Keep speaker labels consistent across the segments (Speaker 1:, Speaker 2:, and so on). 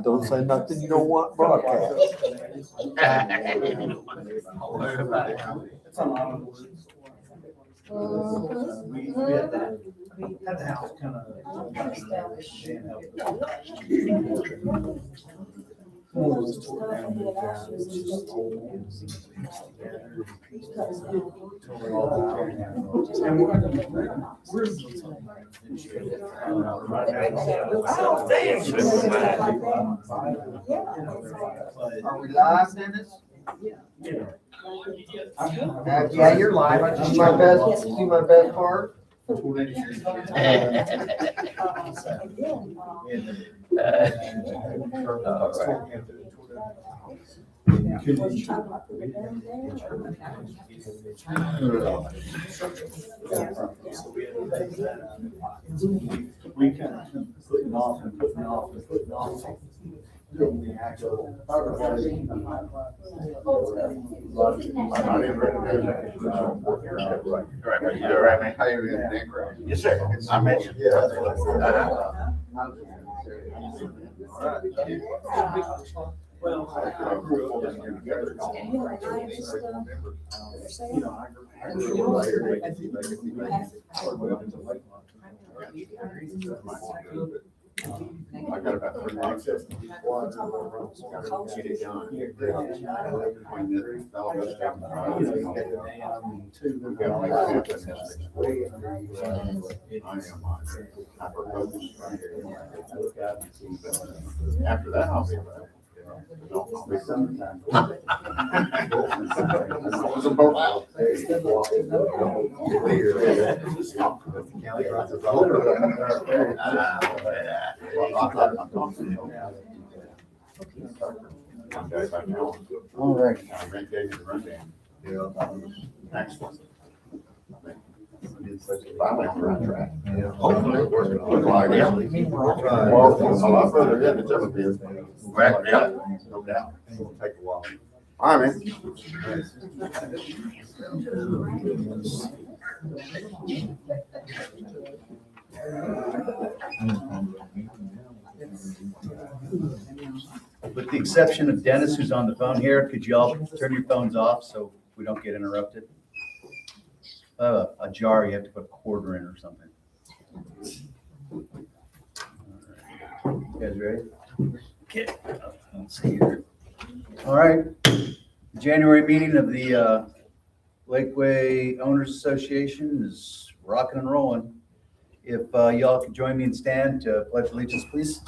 Speaker 1: Don't say nothing you don't want broadcast.
Speaker 2: We had that. Had the house kind of.
Speaker 3: Are we live, Dennis? Yeah, you're live. I just do my best part.
Speaker 2: We kind of putting off and putting off and putting off. The actual.
Speaker 4: Yes, sir. I mentioned. I got about 3 months. After that, I'll be back.
Speaker 3: All right.
Speaker 4: Next one. Finally on the right track. Hopefully it works. Well, a lot further than it's ever been. Yeah, no doubt. It'll take a while. All right, man.
Speaker 5: With the exception of Dennis, who's on the phone here, could you all turn your phones off so we don't get interrupted? A jar, you have to put a quarter in or something. All right. You guys ready? Okay. Let's see here. All right. January meeting of the Lakeway Owners Association is rocking and rolling. If y'all could join me and stand to pledge allegiance, please.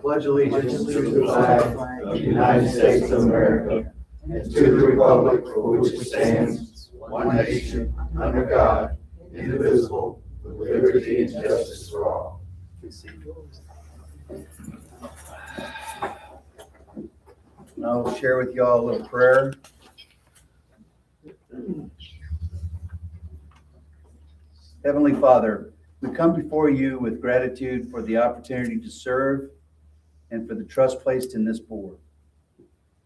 Speaker 5: Pledge allegiance to the flag of the United States of America and to the republic for which it stands, one nation, under God, indivisible, with liberty and justice for all. I'll share with y'all a little prayer. Heavenly Father, we come before you with gratitude for the opportunity to serve and for the trust placed in this board.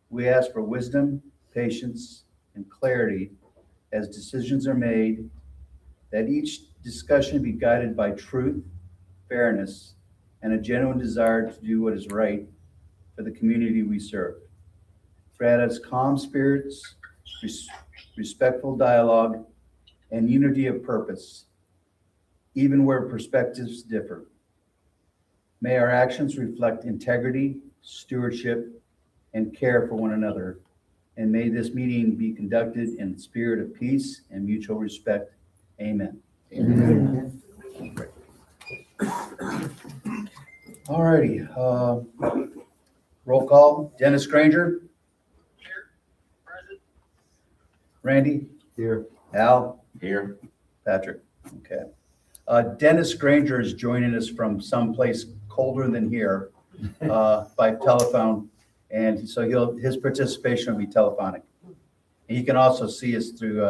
Speaker 5: We ask for wisdom, patience, and clarity as decisions are made, that each discussion be guided by truth, fairness, and a genuine desire to do what is right for the community we serve. Grant us calm spirits, respectful dialogue, and unity of purpose, even where perspectives differ. May our actions reflect integrity, stewardship, and care for one another. And may this meeting be conducted in the spirit of peace and mutual respect. Amen.
Speaker 3: Amen.
Speaker 5: All righty. Roll call. Dennis Granger.
Speaker 4: Here. Present.
Speaker 5: Randy.
Speaker 1: Here.
Speaker 5: Al.
Speaker 4: Here.
Speaker 5: Patrick. Okay. Dennis Granger is joining us from someplace colder than here by telephone. And so his participation will be telephonic. And he can also see us through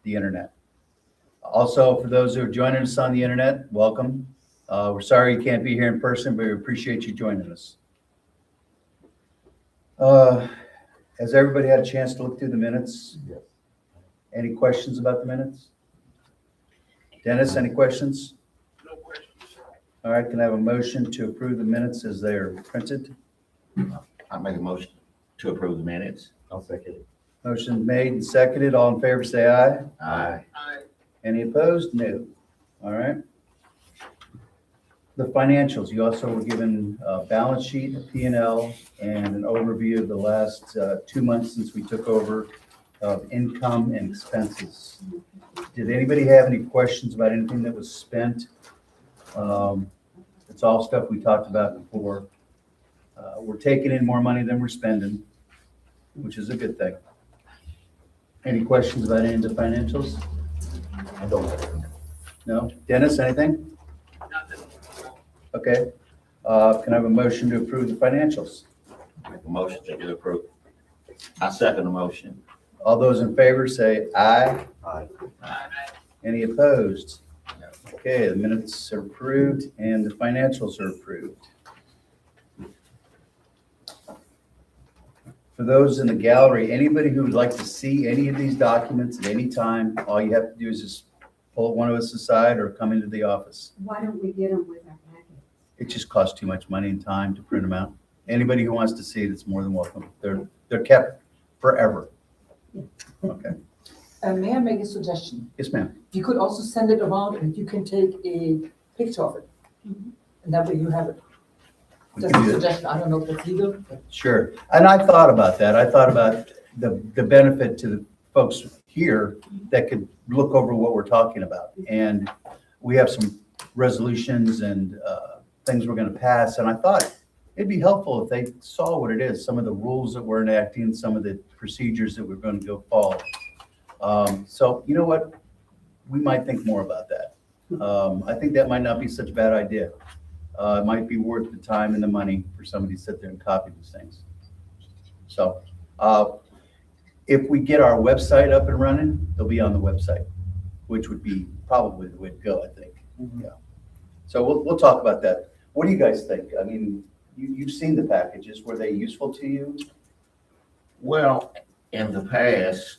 Speaker 5: the internet. Also, for those who are joining us on the internet, welcome. We're sorry you can't be here in person, but we appreciate you joining us. Has everybody had a chance to look through the minutes?
Speaker 1: Yes.
Speaker 5: Any questions about the minutes? Dennis, any questions?
Speaker 6: No questions.
Speaker 5: All right, can I have a motion to approve the minutes as they're printed?
Speaker 7: I make a motion to approve the minutes.
Speaker 1: I'll second it.
Speaker 5: Motion made and seconded. All in favor, say aye.
Speaker 7: Aye.
Speaker 6: Aye.
Speaker 5: Any opposed? No. All right. The financials, you also were given a balance sheet, a P&L, and an overview of the last 2 months since we took over of income and expenses. Did anybody have any questions about anything that was spent? It's all stuff we talked about before. We're taking in more money than we're spending, which is a good thing. Any questions about any of the financials?
Speaker 1: I don't have it.
Speaker 5: No? Dennis, anything?
Speaker 6: Nothing.
Speaker 5: Okay. Can I have a motion to approve the financials?
Speaker 7: Make a motion to approve. I second the motion.
Speaker 5: All those in favor say aye.
Speaker 1: Aye.
Speaker 6: Aye.
Speaker 5: Any opposed? Okay, the minutes are approved and the financials are approved. For those in the gallery, anybody who would like to see any of these documents at any time, all you have to do is just pull one of us aside or come into the office.
Speaker 8: Why don't we get them with our packet?
Speaker 5: It just costs too much money and time to print them out. Anybody who wants to see it is more than welcome. They're kept forever. Okay.
Speaker 9: May I make a suggestion?
Speaker 5: Yes, ma'am.
Speaker 9: You could also send it around and you can take a picture of it. And that way you have it.
Speaker 5: We
Speaker 9: Just
Speaker 5: can
Speaker 9: a
Speaker 5: do that.
Speaker 9: suggestion, I don't know if it's legal. but-
Speaker 5: Sure. And I thought about that. I thought about the benefit to the folks here that could look over what we're talking about. And we have some resolutions and things we're going to pass. And I thought it'd be helpful if they saw what it is, some of the rules that we're enacting, some of the procedures that we're going to go follow. So you know what? We might think more about that. I think that might not be such a bad idea. It might be worth the time and the money for somebody to sit there and copy these things. So if we get our website up and running, they'll be on the website, which would be probably the way to go, I think. Yeah. So we'll talk about that. What do you guys think? I mean, you've seen the packages. Were they useful to you?
Speaker 7: Well, in the past,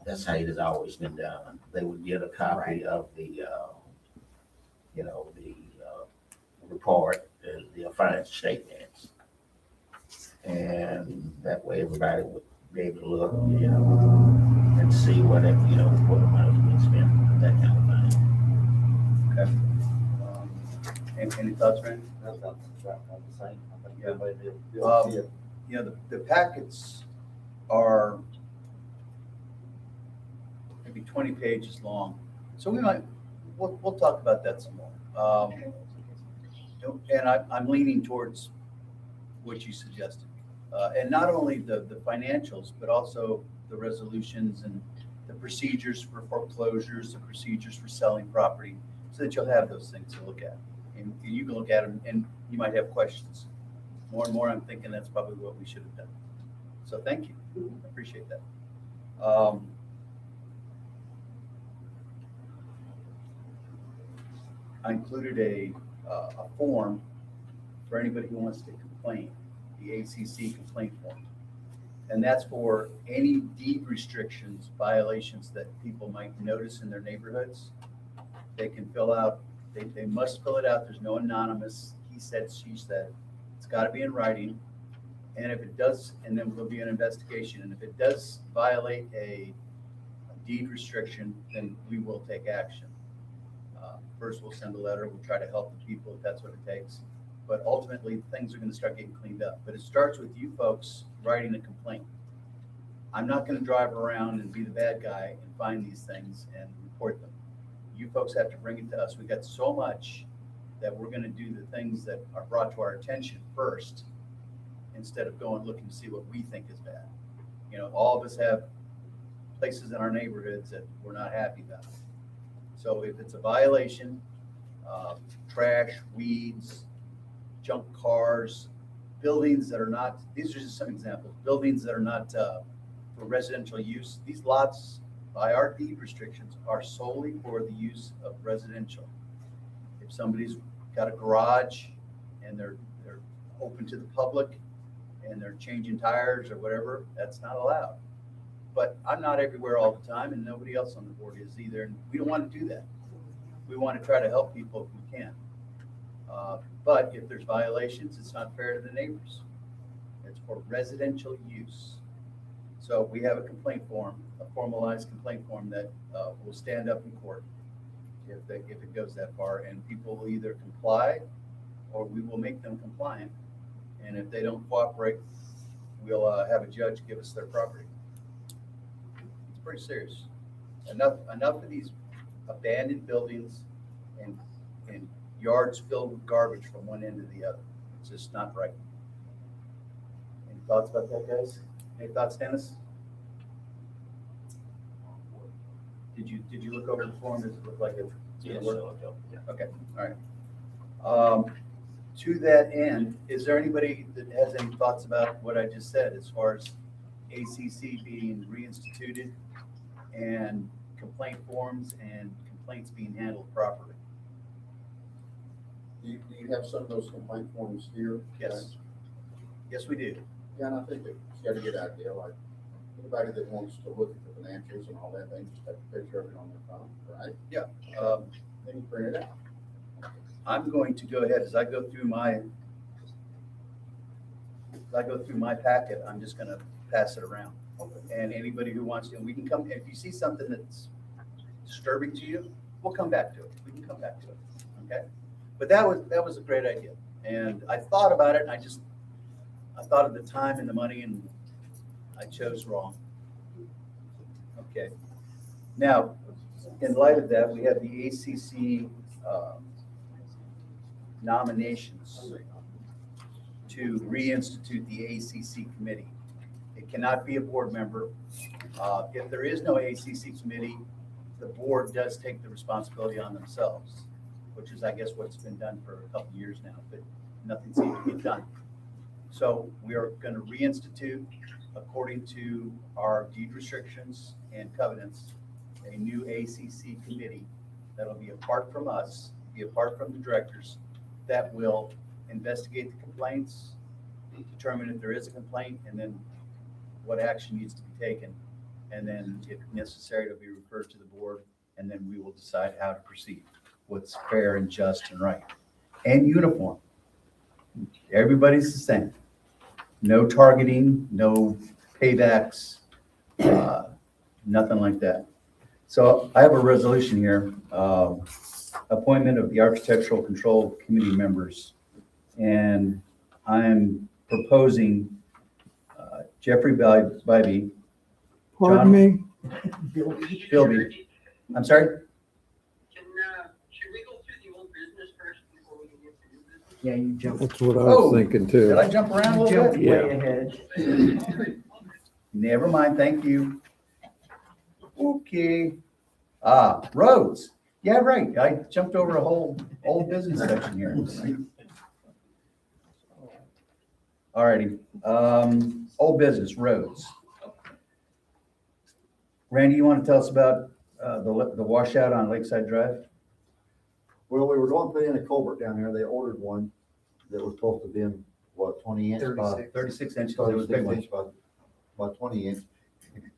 Speaker 7: that's how it has always been done. They would get a copy of the, the report, the financial statements. And that way everybody would be able to look, and see what the money's been spent, that kind of thing.
Speaker 5: Okay. Any thoughts, Randy?
Speaker 1: That sounds about the same. I think
Speaker 5: Yeah.
Speaker 1: everybody did.
Speaker 5: You know, the packets are maybe 20 pages long. So we'll talk about that some more. And I'm leaning towards what you suggested. And not only the financials, but also the resolutions and the procedures for foreclosures, the procedures for selling property, so that you'll have those things to look at. And you can look at them and you might have questions. More and more, I'm thinking that's probably what we should have done. So thank you. I appreciate that. I included a form for anybody who wants to complain, the ACC complaint form. And that's for any deed restrictions, violations that people might notice in their neighborhoods. They can fill out, they must fill it out. There's no anonymous, he said, she said. It's got to be in writing. And if it does, and then there'll be an investigation. And if it does violate a deed restriction, then we will take action. First, we'll send a letter. We'll try to help the people if that's what it takes. But ultimately, things are going to start getting cleaned up. But it starts with you folks writing a complaint. I'm not going to drive around and be the bad guy and find these things and report them. You folks have to bring it to us. We've got so much that we're going to do the things that are brought to our attention first, instead of going looking to see what we think is bad. You know, all of us have places in our neighborhoods that we're not happy about. So if it's a violation, trash, weeds, junk cars, buildings that are not, these are just some examples, buildings that are not for residential use. These lots by our deed restrictions are solely for the use of residential. If somebody's got a garage and they're open to the public and they're changing tires or whatever, that's not allowed. But I'm not everywhere all the time and nobody else on the board is either. And we don't want to do that. We want to try to help people if we can. But if there's violations, it's not fair to the neighbors. It's for residential use. So we have a complaint form, a formalized complaint form that will stand up in court if it goes that far, and people will either comply or we will make them compliant. And if they don't cooperate, we'll have a judge give us their property. It's pretty serious. Enough of these abandoned buildings and yards filled with garbage from one end to the other. It's just not right. Any thoughts about that, guys? Any thoughts, Dennis? Did you look over the form? Does it look like it's
Speaker 7: Yes,
Speaker 5: gonna work?
Speaker 7: so it'll- yeah.
Speaker 5: Okay, all right. To that end, is there anybody that has any thoughts about what I just said as far as ACC being reinstituted and complaint forms and complaints being handled properly?
Speaker 4: Do you have some of those complaint forms here?
Speaker 5: Yes. Yes, we do.
Speaker 4: Yeah, and I think it's got a good idea, like, anybody that wants to look at the financials and all that, they just take a picture of it on their phone, right? Then you print it out.
Speaker 5: I'm going to go ahead, as I go through my packet, I'm just gonna pass it around. And anybody who wants to, we can come, if you see something that's disturbing to you, we'll come back to it. We can come back to it, okay? But that was a great idea. And I thought about it, and I thought of the time and the money, and I chose wrong. Okay. Now, in light of that, we have the ACC nominations to reinstitute the ACC committee. It cannot be a board member. If there is no ACC committee, the board does take the responsibility on themselves, which is, I guess, what's been done for a couple of years now, but nothing seems to get done. So we are going to reinstitute, according to our deed restrictions and covenants, a new ACC committee that'll be apart from us, be apart from the directors, that will investigate the complaints, determine if there is a complaint, and then what action needs to be taken. And then if necessary, it'll be referred to the board, and then we will decide how to proceed, what's fair and just and right. And uniform. Everybody's the same. No targeting, no paybacks, nothing like that. So I have a resolution here, appointment of the Architectural Control Committee members. And I'm proposing Jeffrey Bybee.
Speaker 10: Pardon me?
Speaker 5: Philby. I'm sorry?
Speaker 6: Should we go through the old business first before we get to new business?
Speaker 3: Yeah, you jumped,
Speaker 10: That's what I
Speaker 5: Oh,
Speaker 10: was thinking
Speaker 5: Did
Speaker 10: too.
Speaker 5: I jump around a
Speaker 3: you
Speaker 5: little
Speaker 3: jumped
Speaker 5: bit?
Speaker 3: way ahead.
Speaker 5: Never mind, thank you. Okay. Roads. Yeah, right. I jumped over a whole old business section here. All righty. Old business, roads. Randy, you want to tell us about the washout on Lakeside Drive?
Speaker 1: Well, we were going to put in a culvert down there. They ordered one that was supposed to be in, what, 20 inch by
Speaker 5: 36 inches. It was a big
Speaker 1: 36
Speaker 5: one.
Speaker 1: inch by 20 inch.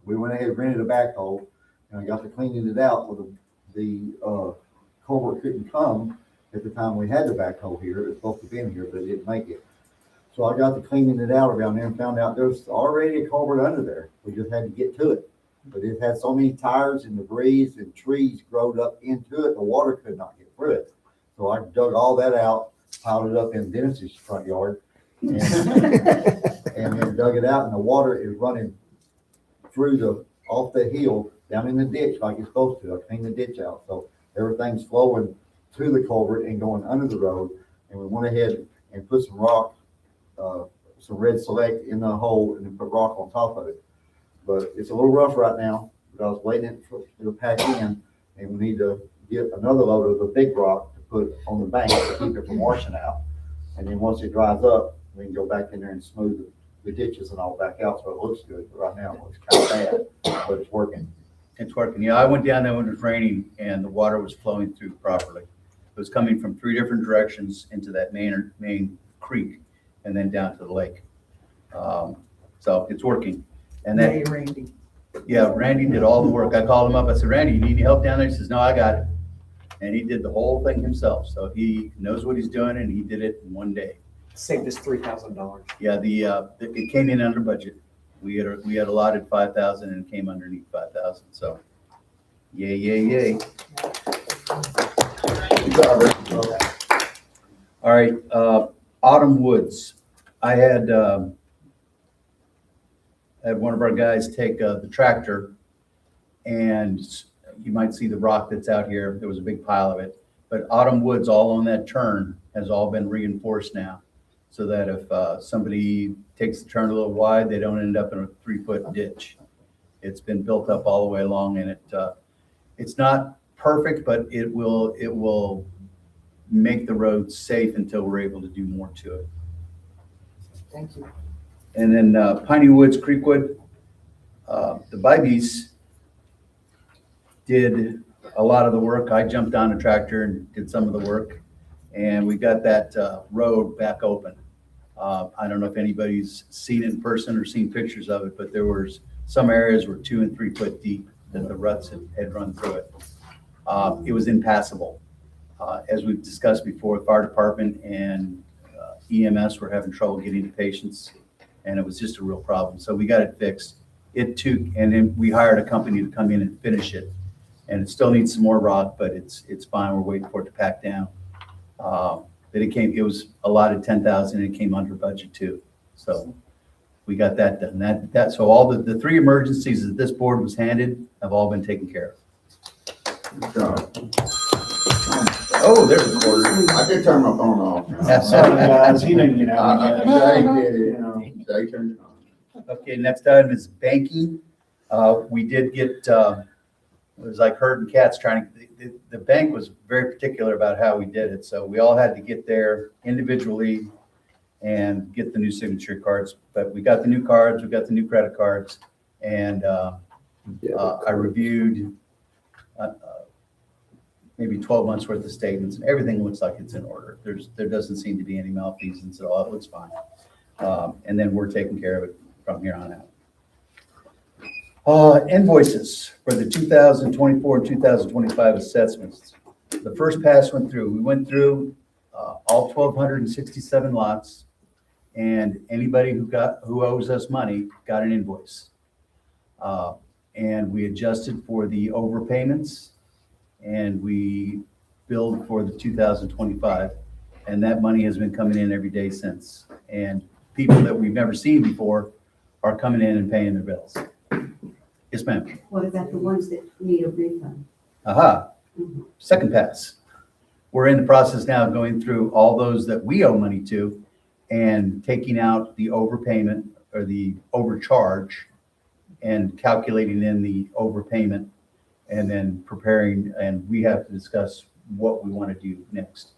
Speaker 1: We went ahead and rented a backhoe and I got to cleaning it out. Well, the culvert couldn't come at the time we had the backhoe here. It was supposed to be in here, but it didn't make it. So I got to cleaning it out around there and found out there's already a culvert under there. We just had to get to it. But it had so many tires and debris and trees growed up into it, the water could not get through it. So I dug all that out, piled it up in Dennis's front yard, and then dug it out, and the water is running through off the hill down in the ditch like it's supposed to. I cleaned the ditch out, so everything's flowing to the culvert and going under the road. And we went ahead and put some rock, some red select in the hole, and then put rock on top of it. But it's a little rough right now, but I was waiting for it to pack in, and we need to get another load of the big rock to put on the bank to keep it from washing out. And then once it dries up, we can go back in there and smooth the ditches and all back out, so it looks good. But right now, it looks kind of bad, but it's working.
Speaker 5: It's working. Yeah, I went down there when it was raining and the water was flowing through properly. It was coming from 3 different directions into that main creek and then down to the lake. So it's working. And then,
Speaker 9: Hey, Randy.
Speaker 5: yeah, Randy did all the work. I called him up. I said, Randy, you need any help down there? He says, no, I got it. And he did the whole thing himself. So he knows what he's doing and he did it in one day.
Speaker 3: Saved us $3,000.
Speaker 5: Yeah, it came in under budget. We had allotted 5,000 and it came underneath 5,000. So yay, yay, yay. All right, Autumn Woods. I had one of our guys take the tractor, and you might see the rock that's out here. There was a big pile of it. But Autumn Woods, all on that turn, has all been reinforced now, so that if somebody takes the turn a little wide, they don't end up in a 3-foot ditch. It's been built up all the way along, and it's not perfect, but it will make the road safe until we're able to do more to it.
Speaker 9: Thank you.
Speaker 5: And then Piney Woods, Creekwood, the Bibees did a lot of the work. I jumped on a tractor and did some of the work, and we got that road back open. I don't know if anybody's seen it in person or seen pictures of it, but there was some areas were 2 and 3 foot deep that the ruts had run through it. It was impassable. As we've discussed before, fire department and EMS were having trouble getting to patients, and it was just a real problem. So we got it fixed. And then we hired a company to come in and finish it. And it still needs some more rock, but it's fine. We're waiting for it to pack down. But it was allotted 10,000 and it came under budget too. So we got that done. So all the 3 emergencies that this board was handed have all been taken care of. Oh, there's a quarter.
Speaker 4: I did turn my phone off.
Speaker 2: Guys, he didn't get out.
Speaker 4: Jay did
Speaker 2: You
Speaker 4: it.
Speaker 2: know.
Speaker 4: Jay turned it on.
Speaker 5: Okay, next item is banking. We did get, it was like herding cats trying to, the bank was very particular about how we did it. So we all had to get there individually and get the new signature cards. But we got the new cards, we got the new credit cards, and I reviewed maybe 12 months worth of statements, and everything looks like it's in order. There doesn't seem to be any malfeasance at all. It looks fine. And then we're taking care of it from here on out. Invoices for the 2024 and 2025 assessments. The first pass went through. We went through all 1,267 lots, and anybody who owes us money got an invoice. And we adjusted for the overpayments, and we billed for the 2025, and that money has been coming in every day since. And people that we've never seen before are coming in and paying their bills. Yes, ma'am.
Speaker 8: What about the ones that need a refund?
Speaker 5: Aha, second pass. We're in the process now of going through all those that we owe money to and taking out the overpayment or the overcharge and calculating in the overpayment and then preparing, and we have to discuss what we want to do next.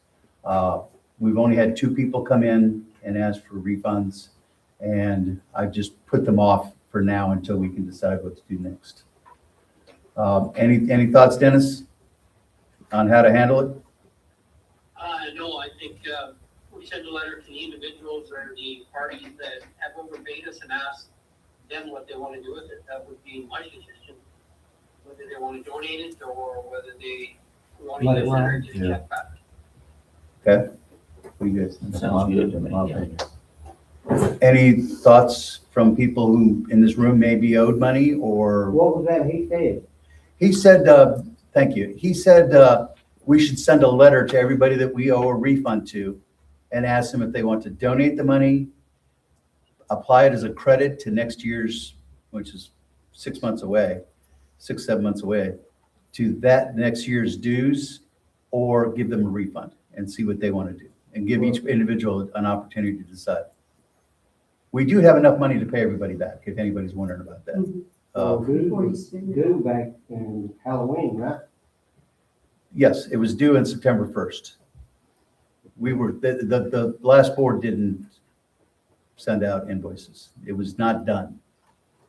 Speaker 5: We've only had 2 people come in and ask for refunds, and I just put them off for now until we can decide what to do next. Any thoughts, Dennis, on how to handle it?
Speaker 6: No, I think we send a letter to the individuals or the parties that have overpaid us and ask them what they want to do with it. That would be my suggestion. Whether they want to donate it or whether they want to
Speaker 3: Let it
Speaker 6: use it or
Speaker 3: run.
Speaker 6: just check back.
Speaker 5: Okay. We good.
Speaker 7: Sounds good to me, yeah.
Speaker 5: Any thoughts from people who in this room may be owed money or?
Speaker 3: What was that he said?
Speaker 5: He said, thank you. He said we should send a letter to everybody that we owe a refund to and ask them if they want to donate the money, apply it as a credit to next year's, which is 6 months away, 6, 7 months away, to that next year's dues, or give them a refund and see what they want to do and give each individual an opportunity to decide. We do have enough money to pay everybody back, if anybody's wondering about that.
Speaker 8: Before you spend it.
Speaker 3: Due back in Halloween, right?
Speaker 5: Yes, it was due in September 1st. We were, the last board didn't send out invoices. It was not done.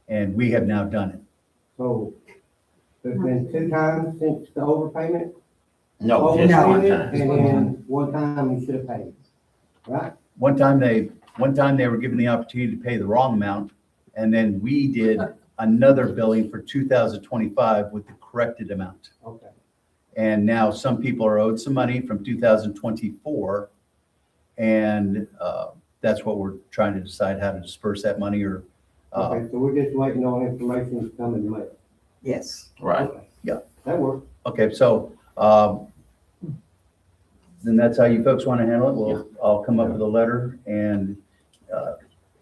Speaker 5: And we have now done it.
Speaker 3: So there's been 2 times since the overpayment?
Speaker 7: No, just
Speaker 8: No.
Speaker 7: one
Speaker 8: And
Speaker 7: time.
Speaker 8: then one time you should have paid, right?
Speaker 5: One time they were given the opportunity to pay the wrong amount, and then we did another billing for 2025 with the corrected amount.
Speaker 8: Okay.
Speaker 5: And now some people are owed some money from 2024, and that's what we're trying to decide, how to disperse that money, or
Speaker 8: Okay, so we're just waiting on information to come in the mail.
Speaker 3: Yes.
Speaker 7: Right.
Speaker 8: Okay.
Speaker 5: Yeah.
Speaker 8: That works.
Speaker 5: okay, so then that's how you folks want to handle it. I'll come up with a letter, and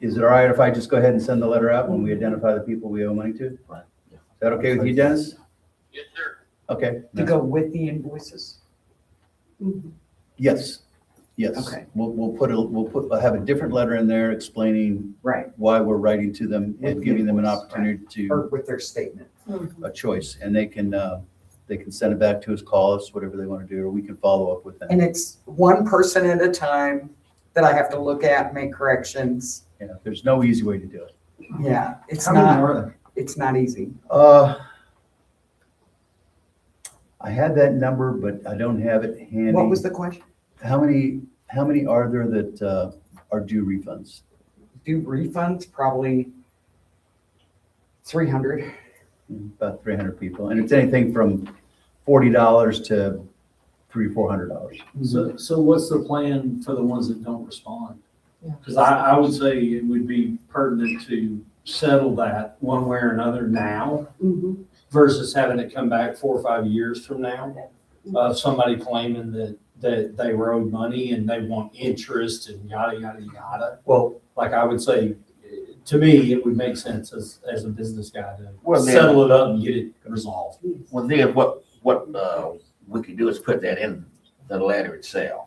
Speaker 5: is it all right if I just go ahead and send the letter out when we identify the people we owe money to?
Speaker 7: Right.
Speaker 5: Is that okay with you, Dennis?
Speaker 6: Yes, sir.
Speaker 5: Okay.
Speaker 3: To go with the invoices?
Speaker 5: Yes, yes.
Speaker 3: Okay.
Speaker 5: We'll have a different letter in there explaining
Speaker 3: Right.
Speaker 5: why we're writing to them and giving them an opportunity
Speaker 3: Or
Speaker 5: to
Speaker 3: with their statement.
Speaker 5: a choice, and they can send it back to us, call us, whatever they want to do, or we can follow up with them.
Speaker 3: And it's one person at a time that I have to look at, make corrections.
Speaker 5: Yeah, there's no easy way to do it.
Speaker 3: Yeah, it's
Speaker 1: How many
Speaker 3: not,
Speaker 1: are there?
Speaker 3: it's not easy.
Speaker 5: I had that number, but I don't have it handy.
Speaker 3: What was the question?
Speaker 5: How many are there that are due refunds?
Speaker 3: Do refunds? Probably 300.
Speaker 5: About 300 people, and it's anything from $40 to $300-400.
Speaker 2: So what's the plan for the ones that don't respond?
Speaker 9: Yeah.
Speaker 2: Because I would say it would be pertinent to settle that one way or another now
Speaker 8: Mm-hmm.
Speaker 2: versus having it come back 4 or 5 years from now of somebody claiming that they were owed money and they want interest and yada, yada, yada.
Speaker 5: Well,
Speaker 2: Like I would say, to me, it would make sense as a business guy to
Speaker 7: Well, then-
Speaker 2: settle it up and get it resolved.
Speaker 7: Well, then what we could do is put that in the letter itself.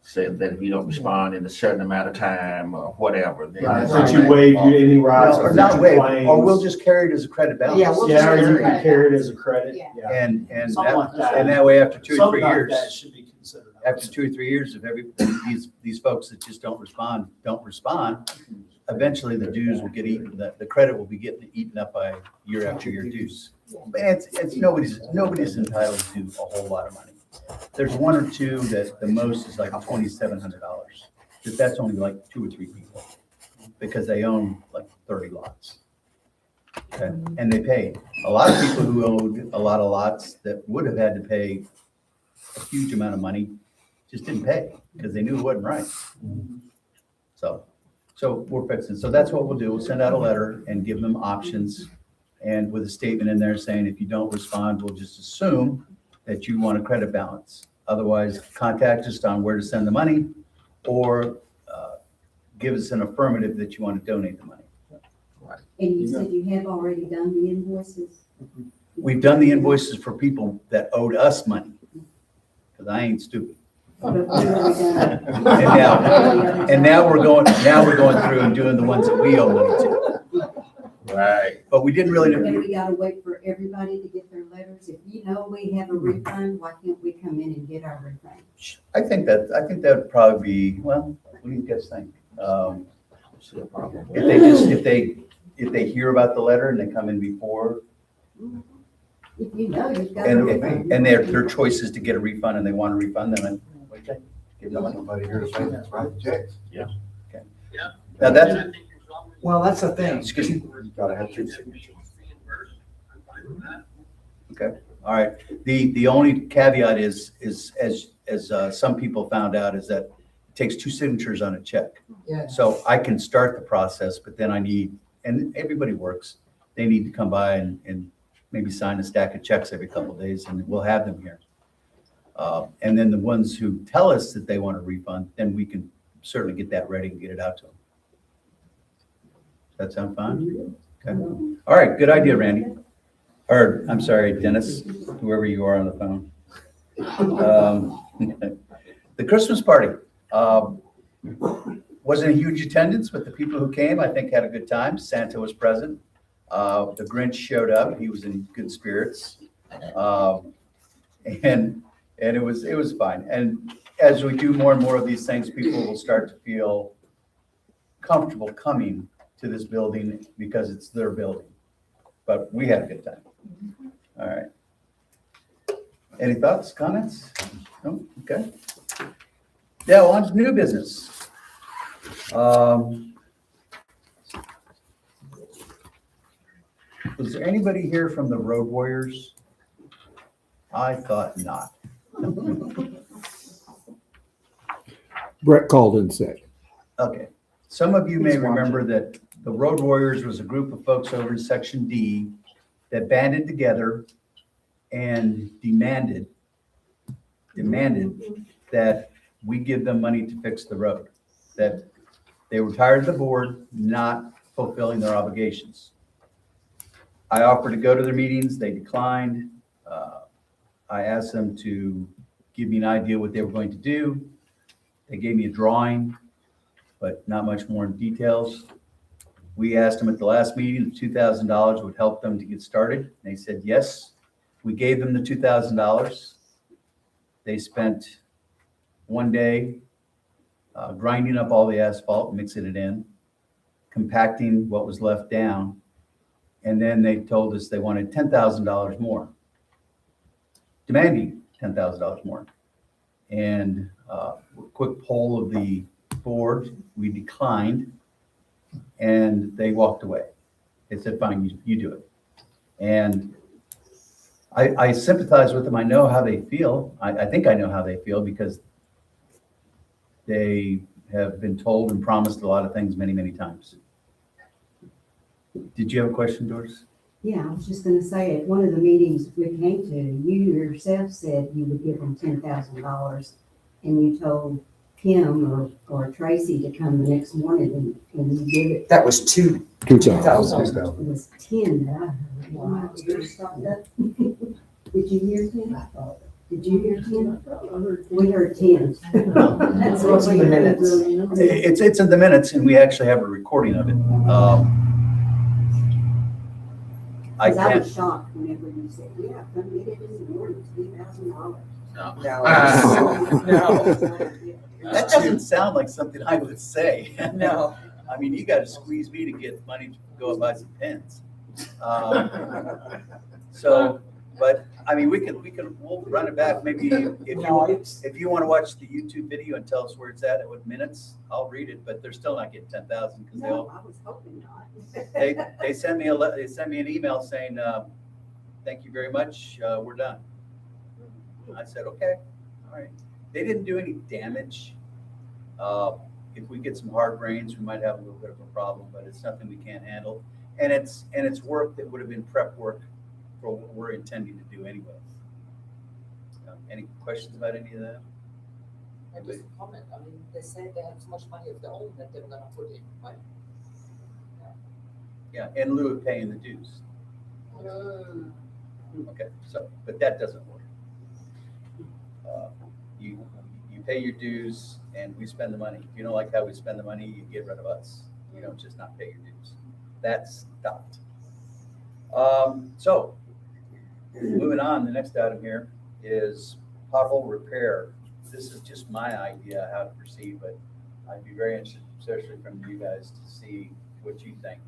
Speaker 7: Say that if you don't respond in a certain amount of time or whatever, then.
Speaker 2: Right,
Speaker 7: it's
Speaker 2: that you
Speaker 7: all
Speaker 2: waive
Speaker 7: right.
Speaker 2: any rights.
Speaker 5: or not waive,
Speaker 2: claims.
Speaker 5: or we'll just carry it as a credit balance.
Speaker 3: Yeah, we'll
Speaker 2: Yeah, or you
Speaker 3: carry
Speaker 2: can
Speaker 3: it.
Speaker 2: carry it as a credit.
Speaker 8: Yeah.
Speaker 2: Yeah.
Speaker 5: And
Speaker 2: Something like that.
Speaker 5: and that way, after 2 or 3
Speaker 2: Something like
Speaker 5: years,
Speaker 2: that should be considered.
Speaker 5: after 2 or 3 years, if these folks that just don't respond, eventually the dues will get eaten, the credit will be getting eaten up by year after year dues. And it's nobody's entitled to a whole lot of money. There's one or two that the most is like $2,700. But that's only like 2 or 3 people because they own like 30 lots. Okay, and they paid. A lot of people who owed a lot of lots that would have had to pay a huge amount of money just didn't pay because they knew it wasn't right. So we're fixing. So that's what we'll do. We'll send out a letter and give them options, and with a statement in there saying, if you don't respond, we'll just assume that you want a credit balance. Otherwise, contact us on where to send the money, or give us an affirmative that you want to donate the money.
Speaker 8: And you said you have already done the invoices?
Speaker 5: We've done the invoices for people that owed us money, because I ain't stupid.
Speaker 8: But we've already done-
Speaker 5: And now we're going through and doing the ones that we owe money to.
Speaker 7: Right.
Speaker 5: But we didn't really,
Speaker 8: And we gotta wait for everybody to get their letters. If you know we have a refund, why can't we come in and get our refund?
Speaker 5: I think that would probably be, well, what do you guys think? If they hear about the letter and they come in before,
Speaker 8: If you know you've got a refund.
Speaker 5: and their choice is to get a refund and they want a refund, then okay, give them money.
Speaker 1: Somebody here to say that's right, checks.
Speaker 5: Now that's,
Speaker 6: And I think as long as
Speaker 3: Well, that's the thing.
Speaker 5: excuse me,
Speaker 1: You gotta have 2 signatures.
Speaker 6: reimbursed, I'm fine with that.
Speaker 5: all right. The only caveat is as some people found out, is that it takes 2 signatures on a check.
Speaker 9: Yeah.
Speaker 5: So I can start the process, but then I need, and everybody works, they need to come by and maybe sign a stack of checks every couple of days, and we'll have them here. And then the ones who tell us that they want a refund, then we can certainly get that ready and get it out to them. Does that sound fine? Okay. All right, good idea, Randy. Or, I'm sorry, Dennis, whoever you are on the phone. The Christmas party. Wasn't a huge attendance, but the people who came, I think, had a good time. Santa was present. The Grinch showed up. He was in good spirits. And it was fine. And as we do more and more of these things, people will start to feel comfortable coming to this building because it's their building. But we had a good time. All right. Any thoughts, comments? No? Okay. Yeah, on to new business. Was there anybody here from the Road Warriors? I thought not.
Speaker 10: Brett called in sick.
Speaker 5: Okay. Some of you may remember that the Road Warriors was a group of folks over in Section D that banded together and demanded that we give them money to fix the road, that they were tired of the board not fulfilling their obligations. I offered to go to their meetings, they declined. I asked them to give me an idea what they were going to do. They gave me a drawing, but not much more in details. We asked them at the last meeting if $2,000 would help them to get started. They said yes. We gave them the $2,000. They spent one day grinding up all the asphalt, mixing it in, compacting what was left down, and then they told us they wanted $10,000 more, demanding $10,000 more. And quick poll of the board, we declined, and they walked away. They said, fine, you do it. And I sympathize with them. I know how they feel. I think I know how they feel because they have been told and promised a lot of things many, many times. Did you have a question, Doris?
Speaker 8: Yeah, I was just gonna say, at one of the meetings we came to, you yourself said you would give them $10,000, and you told Kim or Tracy to come the next morning and you did it.
Speaker 3: That was two
Speaker 10: 2,000.
Speaker 3: thousand.
Speaker 8: It was 10 that I heard. Wow, yours stopped up. Did you hear 10? Did you hear 10? We heard 10. That's what
Speaker 3: It's in
Speaker 8: we
Speaker 3: the
Speaker 8: heard.
Speaker 3: minutes.
Speaker 5: It's in the minutes, and we actually have a recording of it. I
Speaker 8: 'Cause I
Speaker 5: can't,
Speaker 8: was shocked whenever you said, yeah, come get it in the morning, it's $3,000.
Speaker 3: No.
Speaker 5: that doesn't sound like something I would say.
Speaker 3: No.
Speaker 5: I mean, you gotta squeeze me to get money to go and buy some pens. So, but, I mean, we'll run it back, maybe if you wanna watch the YouTube video and tell us where it's at what minutes, I'll read it, but they're still not getting 10,000, because
Speaker 8: No, I was hoping not.
Speaker 5: they sent me an email saying, thank you very much, we're done. I said, okay, all right. They didn't do any damage. If we get some hard rains, we might have a little bit of a problem, but it's nothing we can't handle. And it's work that would have been prep work for what we're intending to do anyway. Any questions about any of that?
Speaker 9: And just a comment, I mean, they said they had so much money of their own that they were gonna put in, right?
Speaker 5: Yeah, in lieu of paying the dues. Okay, so, but that doesn't work. You pay your dues and we spend the money. If you don't like how we spend the money, you get rid of us. You don't just not pay your dues. That's stopped. So, moving on, the next item here is pothole repair. This is just my idea how to proceed, but I'd be very interested, especially from you guys, to see what you think.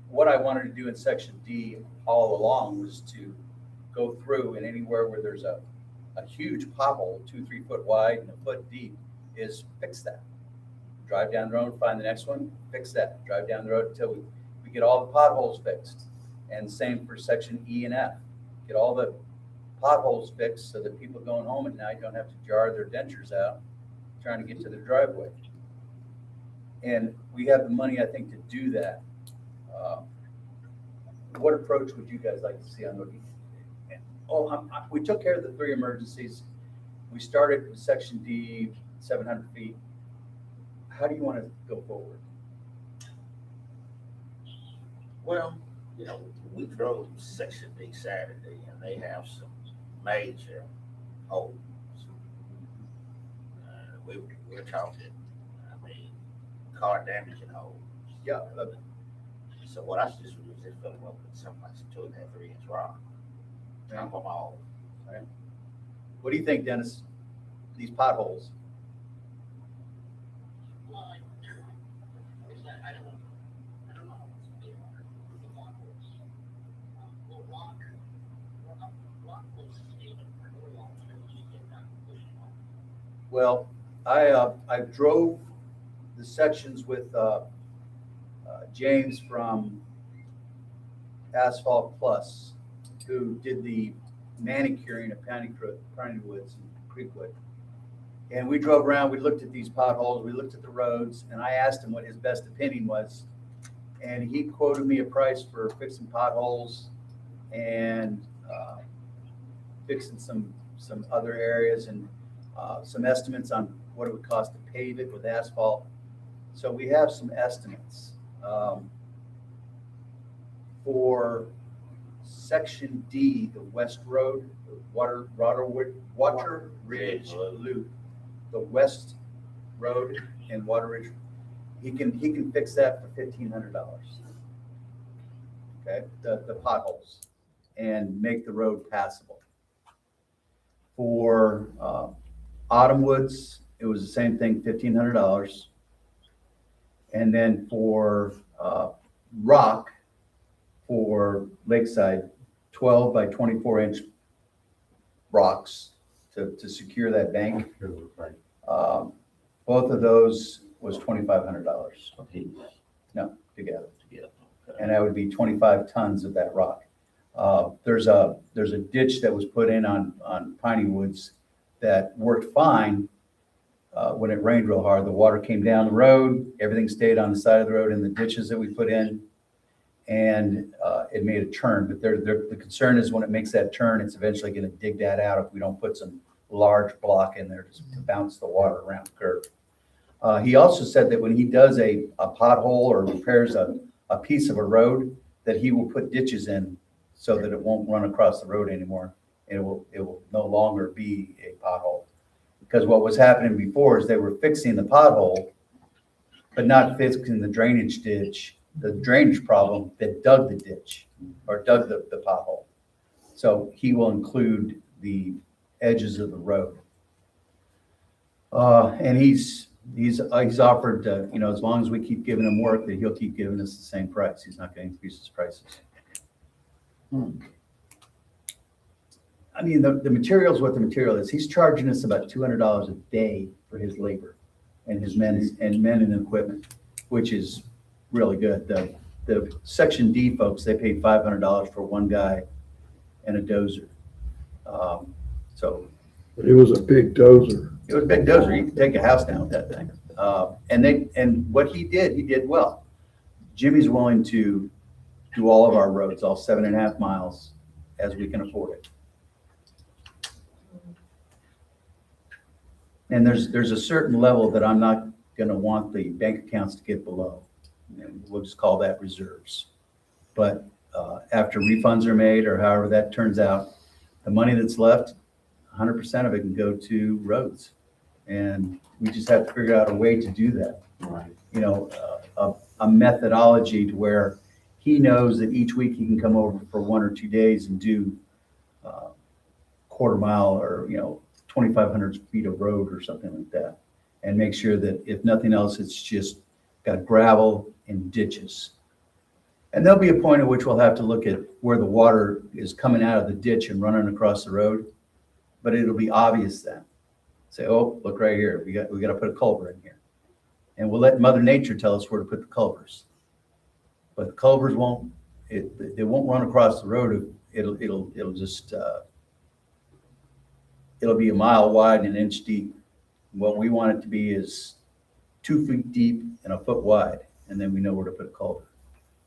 Speaker 5: What I wanted to do in section D all along was to go through, and anywhere where there's a huge pothole, 2-3 foot wide and a foot deep, is fix that. Drive down the road, find the next one, fix that. Drive down the road until we get all the potholes fixed. And same for section E and F. Get all the potholes fixed so that people going home at night don't have to jar their dentures out trying to get to their driveway. And we have the money, I think, to do that. What approach would you guys like to see on looking? We took care of the 3 emergencies. We started with section D, 700 feet. How do you want to go forward?
Speaker 7: Well, we drove section B Saturday and they have some major holes. We're talking, car damaging holes.
Speaker 5: Yeah.
Speaker 7: So what I just was just fill them up with something like 2.5, 3 inch rock. Dump them all.
Speaker 5: Right. What do you think, Dennis? These potholes?
Speaker 6: I don't know.
Speaker 5: Well, I drove the sections with James from Asphalt Plus, who did the manicuring of Piney Woods and Creekwood. And we drove around, we looked at these potholes, we looked at the roads, and I asked him what his best opinion was. And he quoted me a price for fixing potholes and fixing some other areas, and some estimates on what it would cost to pave it with asphalt. So we have some estimates. For section D, the West Road, the Water Ridge Loop, the West Road and Water Ridge, he can fix that for $1,500. Okay, the potholes, and make the road passable. For Autumn Woods, it was the same thing, $1,500. And then for rock, for Lakeside, 12 by 24 inch rocks to secure that bank. Both of those was $2,500. No, together. And that would be 25 tons of that rock. There's a ditch that was put in on Piney Woods that worked fine. When it rained real hard, the water came down the road, everything stayed on the side of the road in the ditches that we put in, and it made a turn. But the concern is when it makes that turn, it's eventually going to dig that out if we don't put some large block in there to bounce the water around the curve. He also said that when he does a pothole or repairs a piece of a road, that he will put ditches in so that it won't run across the road anymore. It will no longer be a pothole. Because what was happening before is they were fixing the pothole, but not fixing the drainage ditch, the drainage problem that dug the ditch or dug the pothole. So he will include the edges of the road. And he's offered, as long as we keep giving him work, that he'll keep giving us the same price. He's not going to increase his prices. I mean, the material is what the material is. He's charging us about $200 a day for his labor and his men and equipment, which is really good. The section D folks, they paid $500 for one guy and a dozer.
Speaker 10: But it was a big dozer.
Speaker 5: It was a big dozer. You could take a house down with that thing. And what he did well. Jimmy's willing to do all of our roads, all 7.5 miles, as we can afford it. And there's a certain level that I'm not going to want the bank accounts to get below. And we'll just call that reserves. But after refunds are made, or however that turns out, the money that's left, 100% of it can go to roads. And we just have to figure out a way to do that.
Speaker 7: Right.
Speaker 5: A methodology to where he knows that each week he can come over for 1 or 2 days and do quarter mile or 2,500 feet of road or something like that, and make sure that if nothing else, it's just got gravel and ditches. And there'll be a point at which we'll have to look at where the water is coming out of the ditch and running across the road, but it'll be obvious then. Say, oh, look right here, we got to put a culvert in here, and we'll let Mother Nature tell us where to put the culverts. But the culverts they won't run across the road. It'll just it'll be a mile wide and 1 inch deep. What we want it to be is 2 feet deep and 1 foot wide, and then we know where to put a culvert.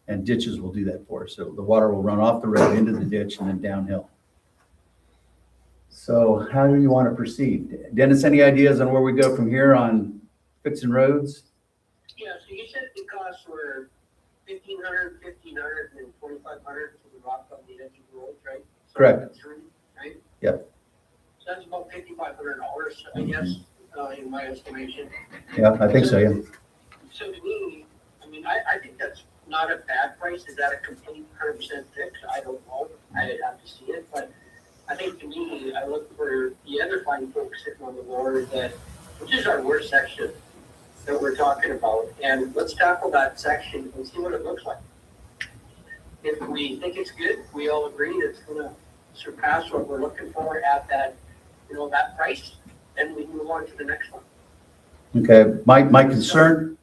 Speaker 5: And ditches will do that for us. So the water will run off the road into the ditch and then downhill. So how do you want to proceed? Dennis, any ideas on where we go from here on fixing roads?
Speaker 6: Yeah, so you said the costs were $1,500, $1,500, and $2,500 for the rock on the edge of the road, right? So
Speaker 5: Correct.
Speaker 6: Right?
Speaker 5: Yep.
Speaker 6: So that's about $5,500, I guess, in my estimation.
Speaker 5: Yeah, I think so, yeah.
Speaker 6: So to me, I think that's not a bad price. Is that a complete 100% fix? I don't know. I'd have to see it, but I think to me, I look for the other fine folks sitting on the board which is our worst section that we're talking about. And let's tackle that section and see what it looks like. if we think it's good, we all agree that it's gonna surpass what we're looking for at that, that price, then we move on to the next one.
Speaker 5: Okay, my concern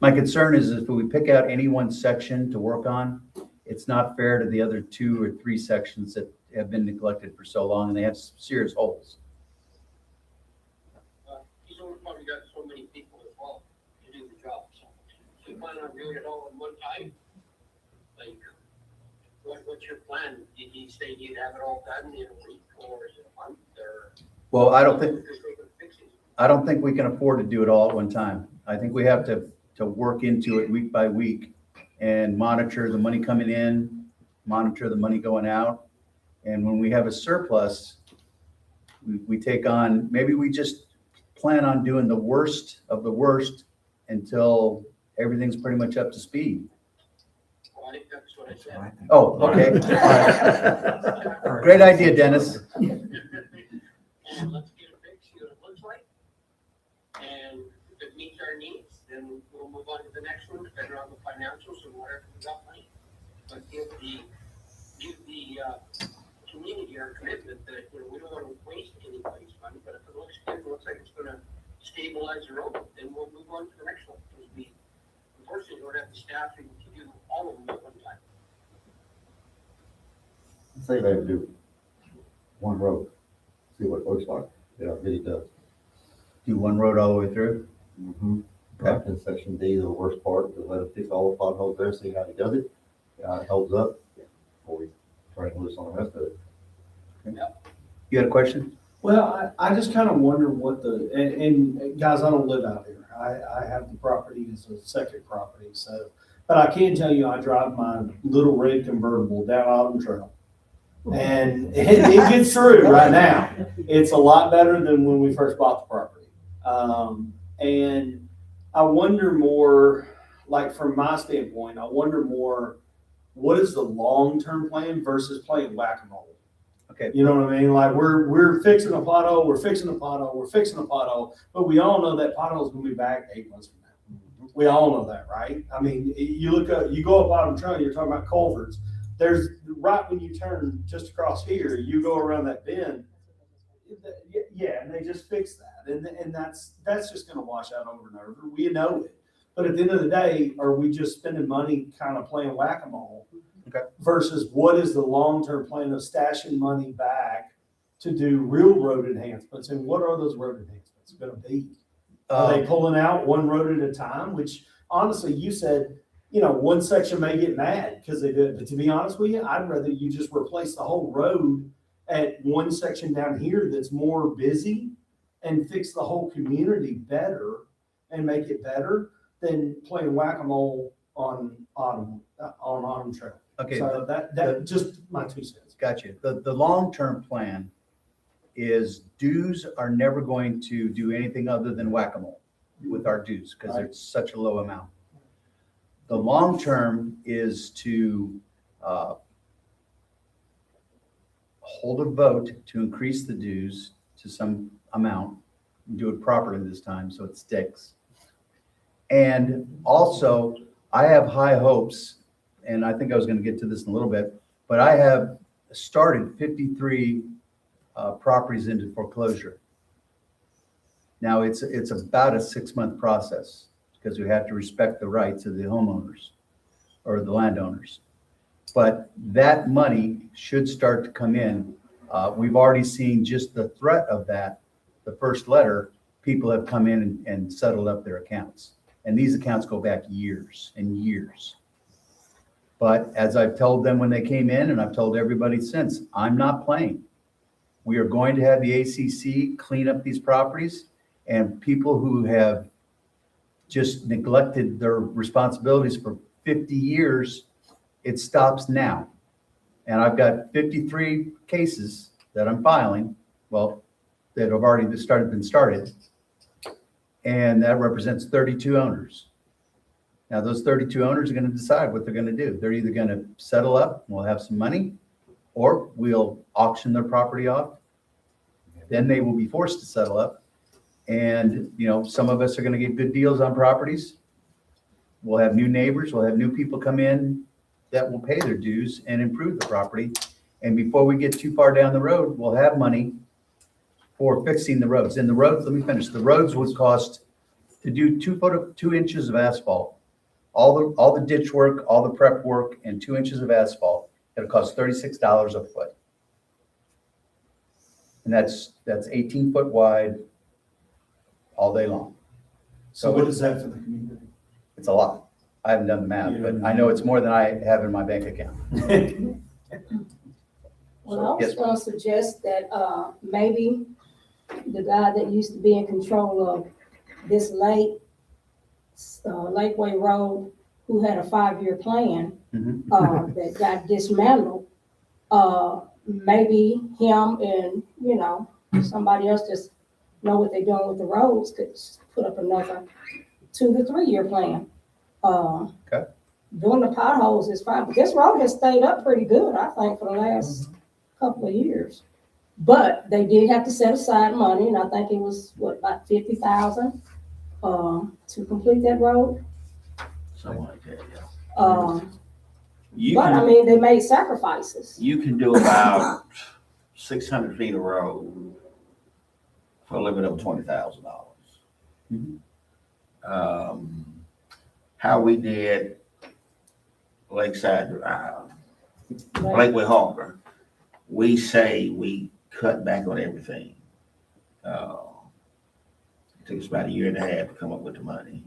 Speaker 5: is if we pick out any one section to work on, it's not fair to the other 2 or 3 sections that have been neglected for so long and they have serious holes.
Speaker 6: He's only probably got so many people as well to do the job, so you plan on doing it all in one time? Like, what's your plan? Did he say he'd have it all done in a week, or is it a month, or?
Speaker 5: Well, I don't think
Speaker 6: Just make it fixes?
Speaker 5: we can afford to do it all at one time. I think we have to work into it week by week and monitor the money coming in, monitor the money going out. And when we have a surplus, we take on, maybe we just plan on doing the worst of the worst until everything's pretty much up to speed.
Speaker 6: Well, I think that's what I said.
Speaker 5: Oh, okay. All right. Great idea, Dennis.
Speaker 6: And let's get it fixed, see what it looks like. And if it meets our needs, then we'll move on to the next one, depending on the financials and whatever we got money. But give the community our commitment that, we don't want to waste anybody's money, but if it looks good, it looks like it's gonna stabilize the road, then we'll move on to the next one. Because we, unfortunately, don't have the staffing to do all of them at one time.
Speaker 1: Say they do one road, see what it looks like. Yeah, it really does.
Speaker 5: Do one road all the way through?
Speaker 1: Mm-hmm. Right, in section D, the worst part, to let him fix all the potholes there, see how he does it, how it holds up, before we turn loose on the rest of it.
Speaker 5: You had a question?
Speaker 2: Well, I just kind of wonder what and guys, I don't live out here. I have the property as a second property, so, but I can tell you, I drive my little red convertible down Autumn Trail. And it gets through right now. It's a lot better than when we first bought the property. And I wonder more, like from my standpoint, I wonder more, what is the long-term plan versus playing whack-a-mole?
Speaker 5: Okay.
Speaker 2: You know what I mean? Like we're fixing a pothole, we're fixing a pothole, but we all know that pothole is gonna be back 8 months from now. We all know that, right? I mean, you go up Autumn Trail, you're talking about culverts. There's right when you turn just across here, you go around that bend. Yeah, and they just fixed that. And that's just gonna wash out over and over. We know it. But at the end of the day, are we just spending money kind of playing whack-a-mole?
Speaker 5: Okay.
Speaker 2: Versus what is the long-term plan of stashing money back to do real road enhancements? And what are those road enhancements gonna be? Are they pulling out one road at a time? Which honestly, you said, one section may get mad because they did it. But to be honest with you, I'd rather you just replace the whole road at one section down here that's more busy and fix the whole community better and make it better than playing whack-a-mole on Autumn Trail.
Speaker 5: Okay.
Speaker 2: So that just my 2 cents.
Speaker 5: Got you. The long-term plan is dues are never going to do anything other than whack-a-mole with our dues because it's such a low amount. The long-term is to hold a vote to increase the dues to some amount, do it properly this time so it sticks. And also, I have high hopes, and I think I was going to get to this in a little bit, but I have started 53 properties into foreclosure. Now, it's about a 6-month process because we have to respect the rights of the homeowners or the landowners. But that money should start to come in. We've already seen just the threat of that. The first letter, people have come in and settled up their accounts. And these accounts go back years and years. But as I've told them when they came in, and I've told everybody since, I'm not playing. We are going to have the ACC clean up these properties, and people who have just neglected their responsibilities for 50 years, it stops now. And I've got 53 cases that I'm filing, well, that have already been started. And that represents 32 owners. Now, those 32 owners are going to decide what they're going to do. They're either going to settle up, and we'll have some money, or we'll auction their property off. Then they will be forced to settle up. And, some of us are going to get good deals on properties. We'll have new neighbors. We'll have new people come in. that will pay their dues and improve the property. And before we get too far down the road, we'll have money for fixing the roads. And the roads, let me finish, the roads would cost, to do 2 inches of asphalt, all the ditch work, all the prep work, and 2 inches of asphalt, it'll cost $36 a foot. And that's 18 foot wide all day long.
Speaker 2: So what is that for the community?
Speaker 5: It's a lot. I haven't done the math, but I know it's more than I have in my bank account.
Speaker 11: Well, I was
Speaker 5: Yes,
Speaker 11: gonna suggest that, maybe the guy that used to be in control of this Lakeway Road, who had a 5-year plan,
Speaker 5: Mhm.
Speaker 11: that got dismantled, maybe him and, somebody else just know what they're doing with the roads could put up another 2 to 3 year plan.
Speaker 5: Okay.
Speaker 11: Doing the potholes is fine, but this road has stayed up pretty good, I think, for the last couple of years. But they did have to set aside money, and I think it was, about 50,000, to complete that road.
Speaker 7: Something like that, yeah. You
Speaker 11: But I
Speaker 7: can,
Speaker 11: mean, they made sacrifices.
Speaker 7: you can do about 600 feet of road for a little bit over $20,000. How we did Lakeside, Lakeway Harbor, we say we cut back on everything. It took us about 1.5 years to come up with the money.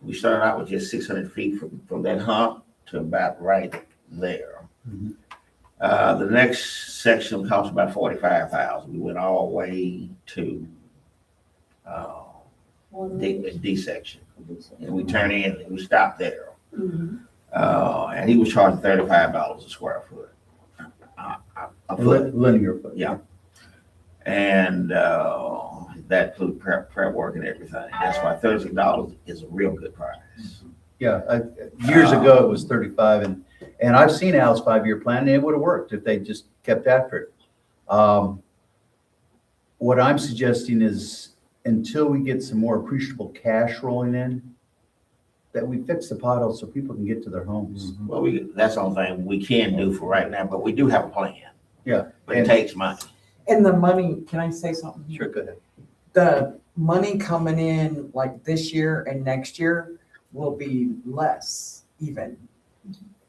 Speaker 7: We started out with just 600 feet from that hump to about right there.
Speaker 5: Mhm.
Speaker 7: The next section cost about 45,000. We went all the way to D section, and we turned in and we stopped there.
Speaker 11: Mhm.
Speaker 7: And he was charging $35 a square foot. A foot.
Speaker 5: Linear foot.
Speaker 7: Yeah. And that includes prep work and everything. That's why $36 is a real good price.
Speaker 5: Yeah, years ago it was 35, and I've seen Al's 5-year plan, and it would have worked if they just kept after it. What I'm suggesting is, until we get some more appreciable cash rolling in, that we fix the potholes so people can get to their homes.
Speaker 7: Well, that's the only thing we can do for right now, but we do have a plan.
Speaker 5: Yeah.
Speaker 7: But it takes money.
Speaker 3: And the money, can I say something?
Speaker 5: Sure, go ahead.
Speaker 3: The money coming in like this year and next year will be less even,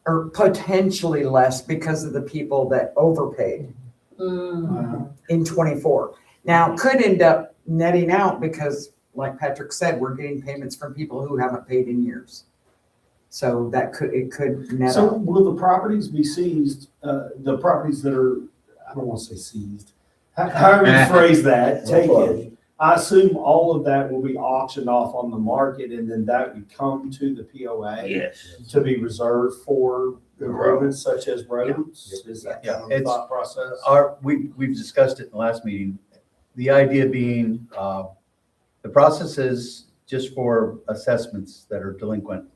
Speaker 3: or potentially less because of the people that overpaid in 24. Now, it could end up netting out because, like Patrick said, we're getting payments from people who haven't paid in years. So it could net
Speaker 2: So
Speaker 3: out.
Speaker 2: will the properties be seized, the properties that are, I don't want to say seized, however you phrase that, taken? I assume all of that will be auctioned off on the market, and then that would come to the POA
Speaker 7: Yes.
Speaker 2: to be reserved for improvements such as roads? Is that
Speaker 5: Yeah,
Speaker 2: kind of the
Speaker 5: it's-
Speaker 2: thought process?
Speaker 5: We've discussed it in the last meeting. The idea being, the process is just for assessments that are delinquent.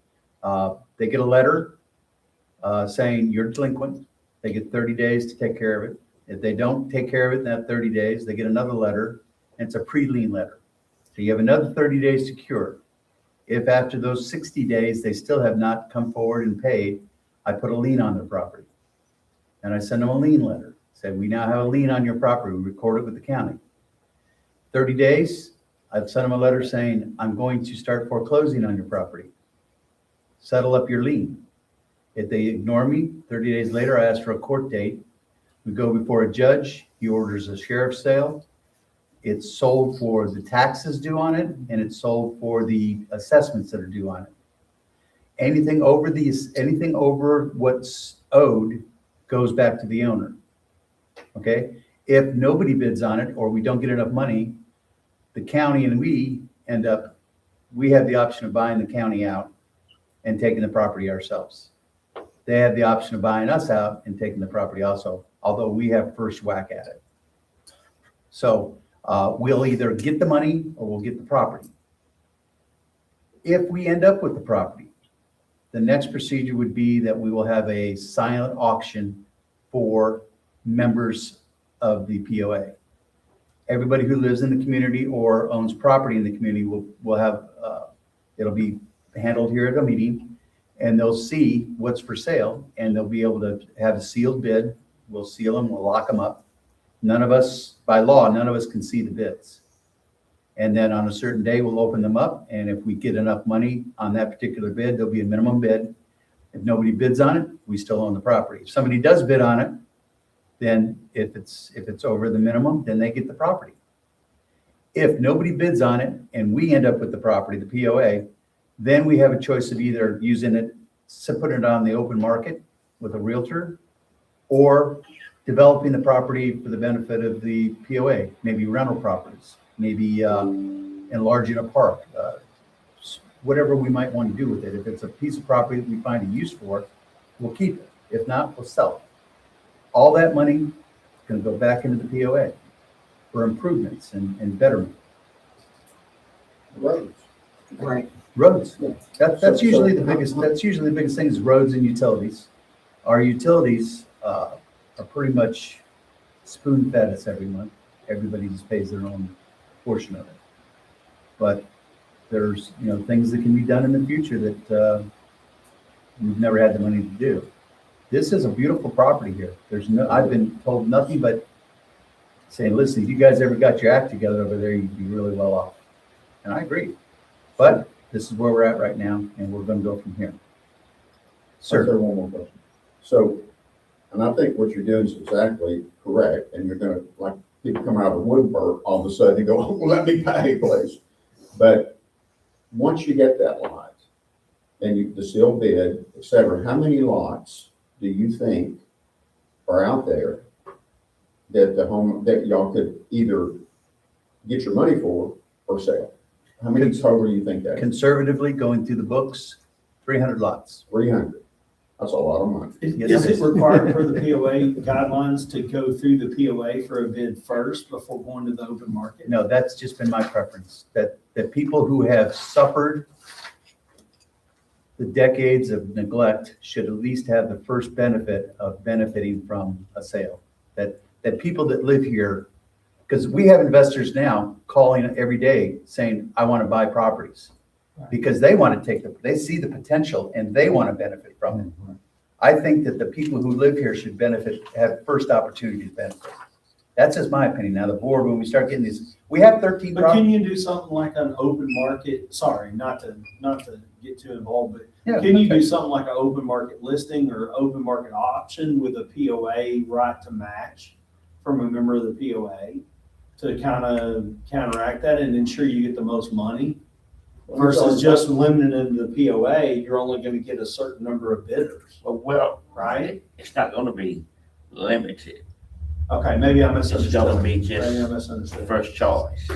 Speaker 5: They get a letter saying you're delinquent. They get 30 days to take care of it. If they don't take care of it in that 30 days, they get another letter, and it's a pre-lien letter. So you have another 30 days to cure. If after those 60 days, they still have not come forward and paid, I put a lien on their property. And I send them a lien letter. Say, we now have a lien on your property. We record it with the county. 30 days, I've sent them a letter saying, I'm going to start foreclosing on your property. Settle up your lien. If they ignore me, 30 days later, I ask for a court date. We go before a judge. He orders a sheriff's sale. It's sold for the taxes due on it, and it's sold for the assessments that are due on it. Anything over what's owed goes back to the owner. Okay? If nobody bids on it or we don't get enough money, the county and we have the option of buying the county out and taking the property ourselves. They have the option of buying us out and taking the property also, although we have first whack at it. So we'll either get the money or we'll get the property. If we end up with the property, the next procedure would be that we will have a silent auction for members of the POA. Everybody who lives in the community or owns property in the community will have, it'll be handled here at a meeting, and they'll see what's for sale, and they'll be able to have a sealed bid. We'll seal them, we'll lock them up. None of us, by law, none of us can see the bids. And then on a certain day, we'll open them up, and if we get enough money on that particular bid, there'll be a minimum bid. If nobody bids on it, we still own the property. If somebody does bid on it, then if it's over the minimum, then they get the property. If nobody bids on it and we end up with the property, the POA, then we have a choice of either using it, putting it on the open market with a realtor, or developing the property for the benefit of the POA, maybe rental properties, maybe enlarging a park, whatever we might want to do with it. If it's a piece of property that we find a use for, we'll keep it. If not, we'll sell it. All that money is going to go back into the POA for improvements and betterment.
Speaker 4: Roads.
Speaker 3: Right.
Speaker 5: Roads.
Speaker 4: Yeah.
Speaker 5: That's usually the biggest thing is roads and utilities. Our utilities are pretty much spoon fed us every month. Everybody just pays their own portion of it. But there's, things that can be done in the future that we've never had the money to do. This is a beautiful property here. I've been told nothing but saying, listen, if you guys ever got your act together over there, you'd be really well off. And I agree. But this is where we're at right now, and we're going to go from here.
Speaker 4: Sir,
Speaker 5: Sir,
Speaker 4: one more question. So, and I think what you're doing is exactly correct, and you're gonna, like, people come out of the woodwork, all of a sudden, you go, oh, well, let me pay, please. But once you get that lot, and the sealed bid, et cetera, how many lots do you think are out there that y'all could either get your money for or sell? How many total do you think that is?
Speaker 5: conservatively going through the books, 300 lots.
Speaker 4: 300. That's a lot of money.
Speaker 2: Is it required for the POA guidelines to go through the POA for a bid first before going to the open market?
Speaker 5: No, that's just been my preference, that people who have suffered the decades of neglect should at least have the first benefit of benefiting from a sale. That people that live here, because we have investors now calling every day saying, I want to buy properties. Because they want to they see the potential and they want to benefit from it. I think that the people who live here should have first opportunity to benefit. That's just my opinion. Now, the board, when we start getting these, we have 13
Speaker 2: But
Speaker 5: properties.
Speaker 2: can you do something like an open market, sorry, not to get too involved, but
Speaker 5: Yeah,
Speaker 2: can you
Speaker 5: okay.
Speaker 2: do something like an open market listing or open market option with a POA right to match from a member of the POA to kind of counteract that and ensure you get the most money? Versus just limiting it to the POA, you're only going to get a certain number of bidders,
Speaker 7: Well,
Speaker 2: right?
Speaker 7: it's not gonna be limited.
Speaker 2: Okay, maybe I
Speaker 7: It's
Speaker 2: misunderstood.
Speaker 7: gonna be
Speaker 2: Maybe I
Speaker 7: just the
Speaker 2: misunderstood.
Speaker 7: first choice.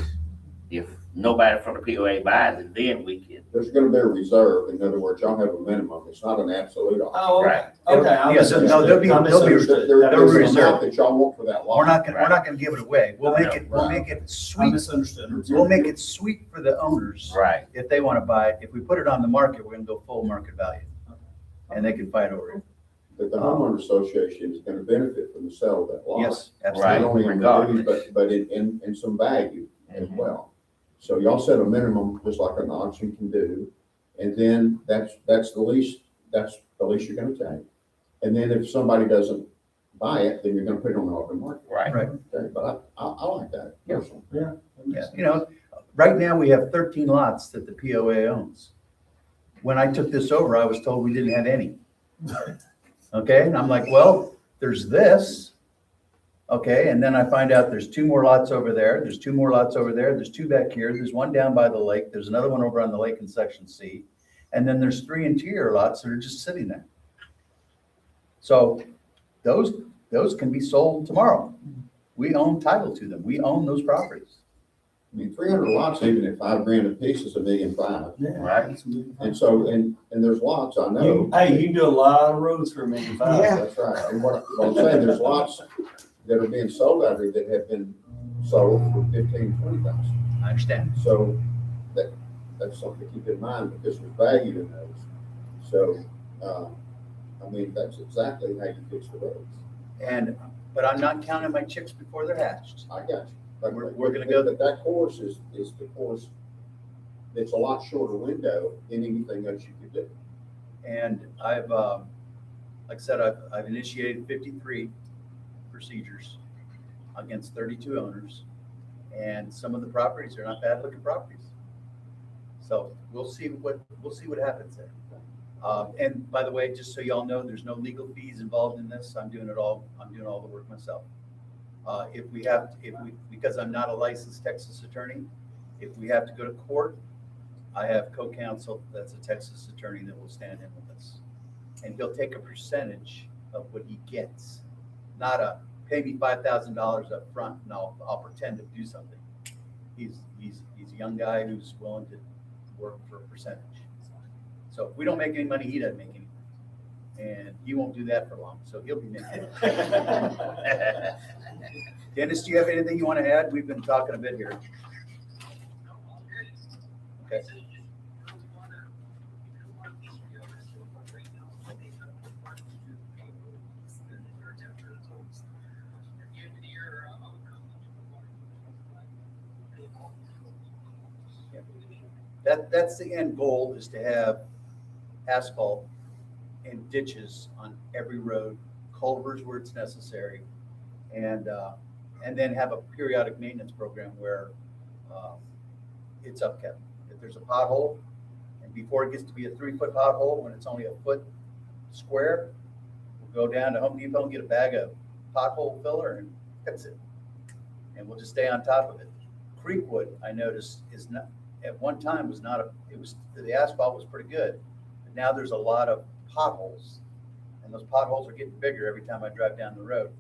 Speaker 7: If nobody from the POA buys it, then we can.
Speaker 4: There's gonna be a reserve. In other words, y'all have a minimum. It's not an absolute option.
Speaker 2: Oh, okay.
Speaker 7: Right.
Speaker 2: Okay, I
Speaker 5: Yes, no,
Speaker 2: misunderstood.
Speaker 5: there'll be-
Speaker 2: I
Speaker 5: there'll be-
Speaker 2: misunderstood.
Speaker 4: There's
Speaker 2: That
Speaker 5: there'll
Speaker 2: was
Speaker 5: be
Speaker 4: an
Speaker 5: reserve.
Speaker 4: amount that y'all want for that lot.
Speaker 5: We're not gonna give it away. We'll make it
Speaker 2: I
Speaker 5: sweet.
Speaker 2: misunderstood.
Speaker 5: We'll make it sweet for the owners.
Speaker 7: Right.
Speaker 5: If they want to buy it. If we put it on the market, we're gonna go full market value. And they can fight over it.
Speaker 4: That the homeowner association is gonna benefit from the sale of that lot.
Speaker 5: Yes,
Speaker 7: Right.
Speaker 5: absolutely.
Speaker 4: Not only in
Speaker 7: Regardless.
Speaker 4: duties, but in some value as well. So y'all set a minimum, just like an auction can do. And then that's the least you're gonna take. And then if somebody doesn't buy it, then you're gonna put it on the open market.
Speaker 7: Right.
Speaker 5: Right.
Speaker 4: Okay, but I like that
Speaker 5: Yeah.
Speaker 4: personally.
Speaker 5: Yeah, right now we have 13 lots that the POA owns. When I took this over, I was told we didn't have any. Okay, and I'm like, well, there's this. Okay, and then I find out there's 2 more lots over there. There's 2 more lots over there. There's 2 back here. There's 1 down by the lake. There's another one over on the lake in section C. And then there's 3 interior lots that are just sitting there. So those can be sold tomorrow. We own title to them. We own those properties.
Speaker 4: I mean, 300 lots, even at $5,000 a piece, is $1.5 million.
Speaker 2: Yeah.
Speaker 7: Right.
Speaker 4: And so, and there's lots, I know.
Speaker 2: You can do a lot of roads for $1.5 million.
Speaker 3: Yeah.
Speaker 4: That's right. And what I'm saying, there's lots that are being sold out here that have been sold for 15, 20,000.
Speaker 5: I understand.
Speaker 4: So that's something to keep in mind because there's value in those. So, I mean, that's exactly how you fix the roads.
Speaker 5: But I'm not counting my chicks before they're hatched.
Speaker 4: I got you. But
Speaker 5: We're gonna go-
Speaker 4: But that course is the course, it's a lot shorter window than anything else you could do.
Speaker 5: And I've, like I said, I've initiated 53 procedures against 32 owners. And some of the properties are not bad looking properties. So we'll see what happens there. And by the way, just so y'all know, there's no legal fees involved in this. I'm doing all the work myself. Because I'm not a licensed Texas attorney, if we have to go to court, I have co-counsel that's a Texas attorney that will stand in with us. And he'll take a percentage of what he gets, not pay me $5,000 up front and I'll pretend to do something. He's a young guy who's willing to work for a percentage. So if we don't make any money, he doesn't make any money. And he won't do that for long, so he'll be making it. Dennis, do you have anything you want to add? We've been talking a bit here. Okay. That's the end goal, is to have asphalt and ditches on every road, culverts where it's necessary, and then have a periodic maintenance program where it's upkept. If there's a pothole, and before it gets to be a 3-foot pothole, when it's only a foot square, we'll go down to Home Depot and get a bag of pothole filler and fix it. And we'll just stay on top of it. Creekwood, I noticed, is not, at one time the asphalt was pretty good, but now there's a lot of potholes, and those potholes are getting bigger every time I drive down the road.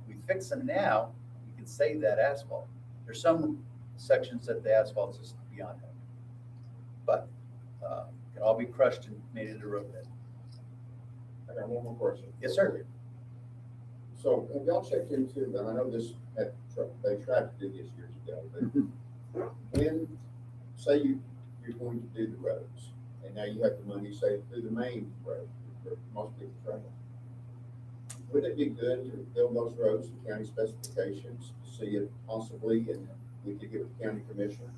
Speaker 5: We fix them now, you can save that asphalt. There's some sections that the asphalt's just beyond help, but it can all be crushed and made into road bed.
Speaker 4: I got one more question.
Speaker 5: Yes, sir.
Speaker 4: So have y'all checked into, and I know this, they tried to do this years ago, but when, say you're going to do the roads, and now you have the money, say, through the main road, where most people travel, wouldn't it be good to build those roads to county specifications, to see if possibly, and we could get with the county commissioner,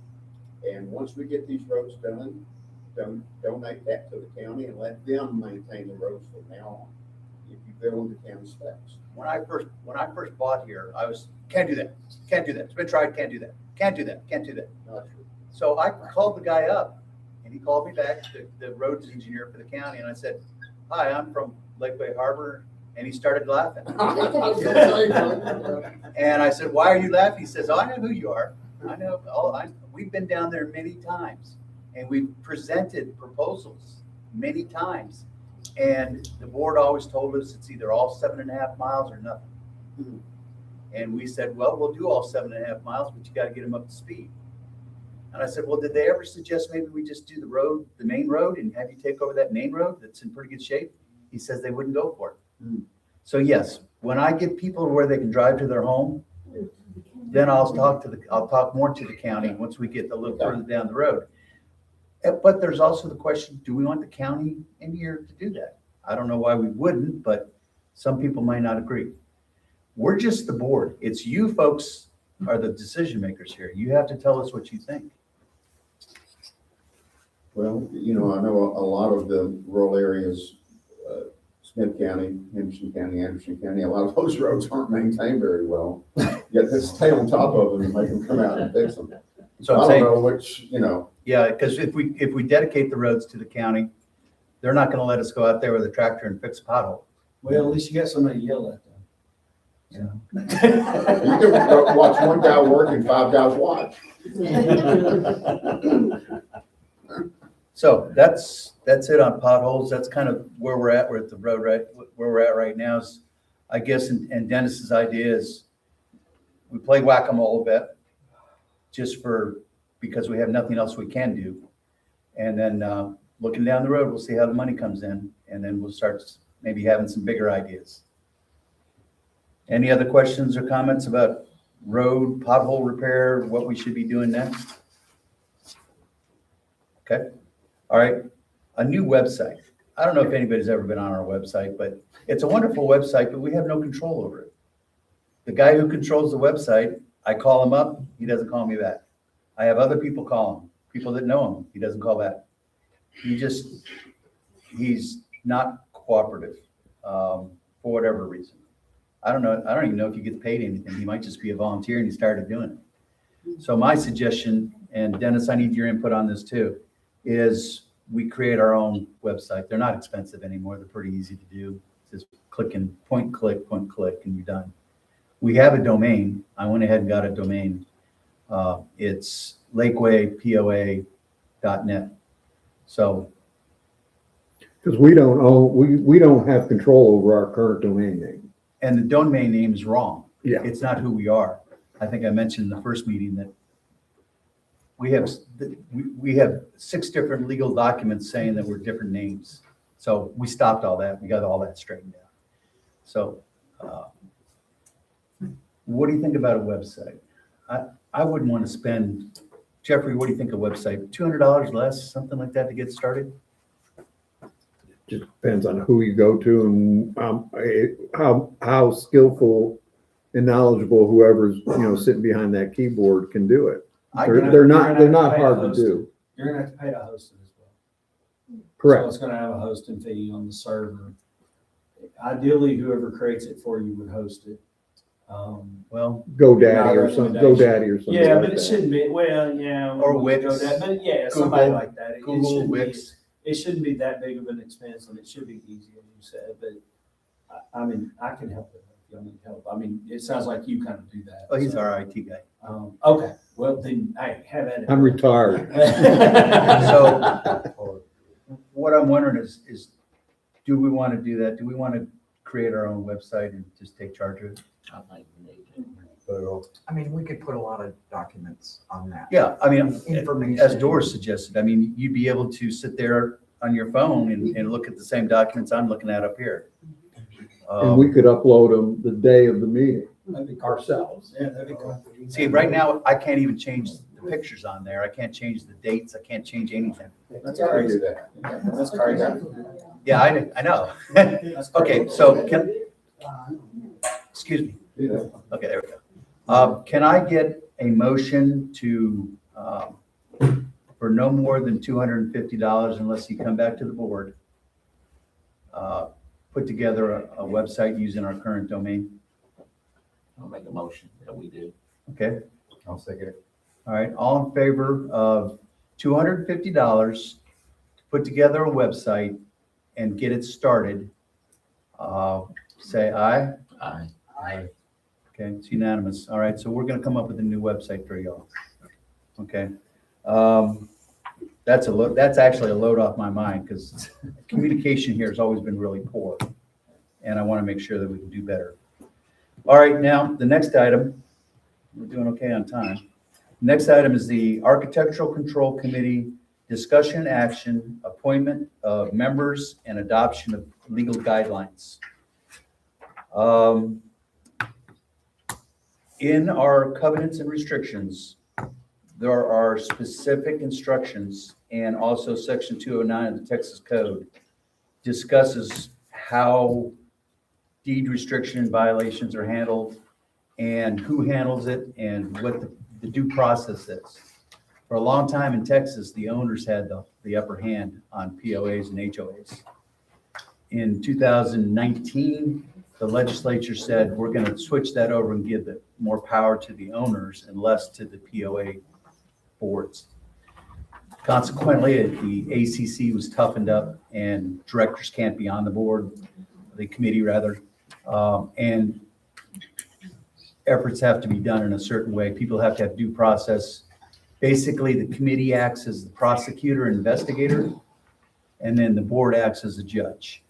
Speaker 4: and once we get these roads done, donate that to the county and let them maintain the roads from now on, if you build them to county specs.
Speaker 5: When I first bought here, I was, can't do that, it's been tried, can't do that.
Speaker 4: Not true.
Speaker 5: So I called the guy up, and he called me back, the roads engineer for the county, and I said, "Hi, I'm from Lakeway Harbor," and he started laughing. And I said, "Why are you laughing?" He says, "Oh, I know who you are. I know. We've been down there many times, and we've presented proposals many times, and the board always told us it's either all 7.5 miles or nothing." And we said, "Well, we'll do all 7.5 miles, but you got to get them up to speed." And I said, "Well, did they ever suggest maybe we just do the main road, and have you take over that main road that's in pretty good shape?" He says they wouldn't go for it. So yes, when I get people to where they can drive to their home, then I'll talk more to the county once we get a little further down the road. But there's also the question, do we want the county in here to do that? I don't know why we wouldn't, but some people might not agree. We're just the board. It's you folks are the decision makers here. You have to tell us what you think.
Speaker 4: Well, you know, I know a lot of the rural areas, Smith County, Henderson County, Anderson County, a lot of those roads aren't maintained very well. Yet they stay on top of them and make them come out and fix them.
Speaker 5: So
Speaker 4: I
Speaker 5: I'm
Speaker 4: don't
Speaker 5: saying,
Speaker 4: know which, you know.
Speaker 5: yeah, because if we dedicate the roads to the county, they're not going to let us go out there with a tractor and fix a pothole.
Speaker 2: Well, at least you got somebody to yell at them.
Speaker 4: You can watch one guy work and 5 guys watch.
Speaker 5: So that's it on potholes. That's kind of where we're at. We're at the road, right? Where we're at right now is, I guess, and Dennis's idea is we play whack-a-mole a bit because we have nothing else we can do. And then looking down the road, we'll see how the money comes in, and then we'll start maybe having some bigger ideas. Any other questions or comments about road pothole repair, what we should be doing next? Okay. All right. A new website. I don't know if anybody's ever been on our website, but it's a wonderful website, but we have no control over it. The guy who controls the website, I call him up, he doesn't call me back. I have other people call him, people that know him, he doesn't call back. He's not cooperative, for whatever reason. I don't know, I don't even know if he gets paid anything. He might just be a volunteer and he started doing it. So my suggestion, and Dennis, I need your input on this too, is we create our own website. They're not expensive anymore. They're pretty easy to do. Just click and point, click, and you're done. We have a domain. I went ahead and got a domain. It's lakewaypoa.net. So,
Speaker 10: Because we don't own, we don't have control over our current domain name.
Speaker 5: and the domain name is wrong.
Speaker 10: Yeah.
Speaker 5: It's not who we are. I think I mentioned in the first meeting that we have 6 different legal documents saying that we're different names. So we stopped all that. We got all that straightened out. So, what do you think about a website? I wouldn't want to spend, Jeffrey, what do you think of a website? $200 less, something like that to get started?
Speaker 10: Just depends on who you go to and how skillful and knowledgeable whoever's, sitting behind that keyboard can do it. They're not hard to do.
Speaker 2: You're gonna have to pay to host it as well. So
Speaker 10: Correct.
Speaker 2: it's gonna have a hosting fee on the server. Ideally, whoever creates it for you would host it.
Speaker 5: Well,
Speaker 10: GoDaddy or something,
Speaker 2: Yeah,
Speaker 10: like
Speaker 2: but it
Speaker 10: that.
Speaker 2: shouldn't be, well, yeah.
Speaker 5: Or
Speaker 2: we'll
Speaker 5: Wix.
Speaker 2: go that, but yeah, somebody
Speaker 5: Google.
Speaker 2: like that. It
Speaker 5: Google,
Speaker 2: shouldn't be-
Speaker 5: Wix.
Speaker 2: It shouldn't be that big of an expense and it should be easy, as you said, but I mean, I can help it if y'all need help. I mean, it sounds like you kind of do that.
Speaker 5: oh, he's
Speaker 2: so,
Speaker 5: our IT guy.
Speaker 2: Okay, well, then, hey, have at it.
Speaker 10: I'm retired.
Speaker 5: So what I'm wondering is, do we want to do that? Do we want to create our own website and just take charge of it?
Speaker 7: I think we need to.
Speaker 3: I mean, we could put a lot of documents on that.
Speaker 5: Yeah, I mean,
Speaker 3: Information.
Speaker 5: as Doris suggested, I mean, you'd be able to sit there on your phone and look at the same documents I'm looking at up here.
Speaker 10: And we could upload them the day of the meeting
Speaker 2: That'd be cool.
Speaker 10: ourselves.
Speaker 2: Yeah, that'd be cool.
Speaker 5: See, right now, I can't even change the pictures on there. I can't change the dates. I can't change anything.
Speaker 2: That's crazy. That's crazy.
Speaker 5: Yeah, I know.
Speaker 2: That's
Speaker 5: Okay,
Speaker 2: crazy.
Speaker 5: so excuse me. Okay, there we go. Can I get a motion to, for no more than $250 unless you come back to the board, put together a website using our current domain?
Speaker 7: I'll make a motion that we do.
Speaker 5: Okay,
Speaker 1: I'll second it.
Speaker 5: all right, all in favor of $250 to put together a website and get it started, say aye.
Speaker 7: Aye.
Speaker 5: Okay, it's unanimous. All right, so we're gonna come up with a new website for y'all. Okay. That's actually a load off my mind because communication here has always been really poor. And I want to make sure that we can do better. All right, now, the next item, we're doing okay on time. Next item is the Architectural Control Committee discussion action, appointment of members and adoption of legal guidelines. In our covenants and restrictions, there are specific instructions, and also section 209 of the Texas Code discusses how deed restriction violations are handled and who handles it and what the due process is. For a long time in Texas, the owners had the upper hand on POAs and HOAs. In 2019, the legislature said, we're going to switch that over and give more power to the owners and less to the POA boards. Consequently, the ACC was toughened up and directors can't be on the board, the committee rather, and efforts have to be done in a certain way. People have to have due process. Basically, the committee acts as the prosecutor, investigator, and then the board acts as a judge.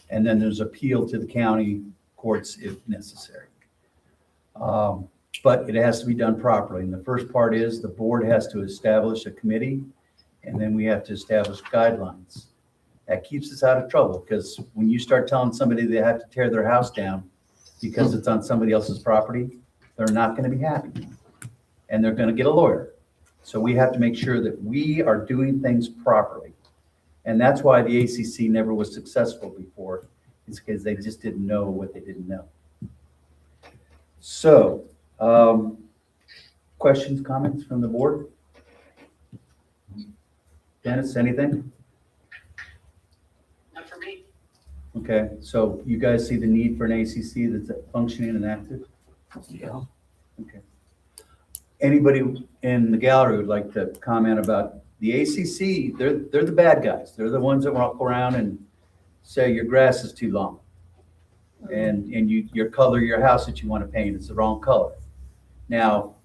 Speaker 5: And then there's appeal to the county courts if necessary. But it has to be done properly. And the first part is the board has to establish a committee, and then we have to establish guidelines. That keeps us out of trouble, because when you start telling somebody they have to tear their house down because it's on somebody else's property, they're not going to be happy. And they're going to get a lawyer. So we have to make sure that we are doing things properly. And that's why the ACC never was successful before. It's because they just didn't know what they didn't know. So, questions, comments from the board? Dennis, anything?
Speaker 6: Not for me.
Speaker 5: Okay, so you guys see the need for an ACC that's functioning and active?
Speaker 7: Yeah.
Speaker 5: Okay. Anybody in the gallery would like to comment about the ACC? They're the bad guys. They're the ones that walk around and say your grass is too long. And your color, your house that you want to paint is the wrong color. Now,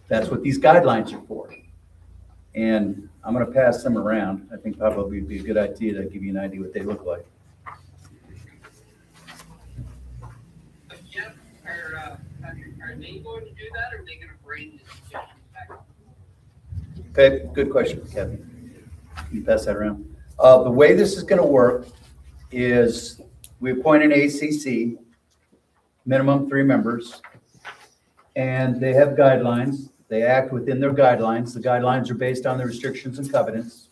Speaker 5: that's what these guidelines are for. And I'm gonna pass them around. I think probably would be a good idea to give you an idea what they look like.
Speaker 6: But Jeff, are they going to do that, or are they gonna bring the suggestions back up?
Speaker 5: Okay, good question, Kevin. You pass that around. The way this is gonna work is we appoint an ACC, minimum 3 members, and they have guidelines. They act within their guidelines. The guidelines are based on the restrictions and covenants.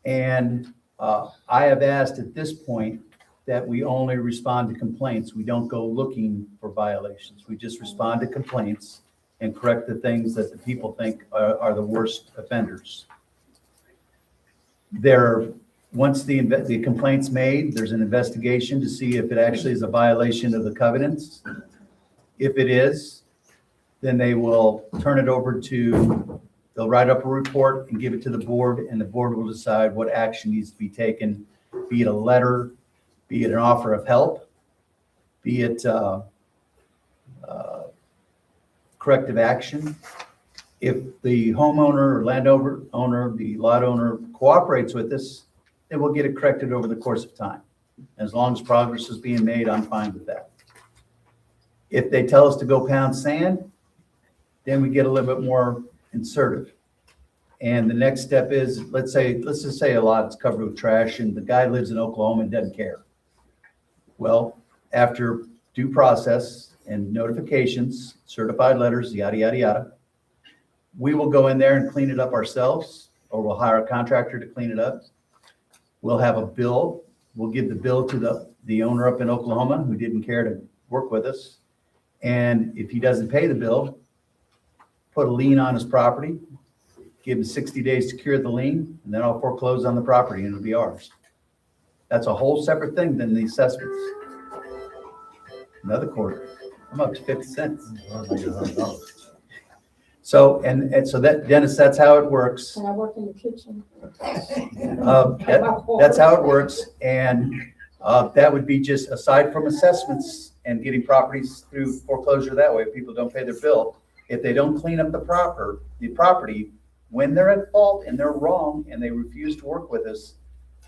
Speaker 5: And I have asked at this point that we only respond to complaints. We don't go looking for violations. We just respond to complaints and correct the things that the people think are the worst offenders. Once the complaint's made, there's an investigation to see if it actually is a violation of the covenants. If it is, then they will turn it over to, they'll write up a report and give it to the board, and the board will decide what action needs to be taken, be it a letter, be it an offer of help, be it corrective action. If the homeowner or landowner, the lot owner cooperates with us, then we'll get it corrected over the course of time. As long as progress is being made, I'm fine with that. If they tell us to go pound sand, then we get a little bit more assertive. And the next step is, let's just say a lot is covered with trash and the guy lives in Oklahoma and doesn't care. Well, after due process and notifications, certified letters, yada, yada, yada, we will go in there and clean it up ourselves, or we'll hire a contractor to clean it up. We'll have a bill. We'll give the bill to the owner up in Oklahoma who didn't care to work with us. And if he doesn't pay the bill, put a lien on his property, give him 60 days to cure the lien, and then I'll foreclose on the property and it'll be ours. That's a whole separate thing than the assessments. Another quarter. I'm up to 50 cents. So, and so that, Dennis, that's how it works.
Speaker 11: Can I work in the kitchen?
Speaker 5: That's how it works. And that would be just aside from assessments and getting properties through foreclosure that way, if people don't pay their bill. If they don't clean up the property, when they're at fault and they're wrong and they refuse to work with us,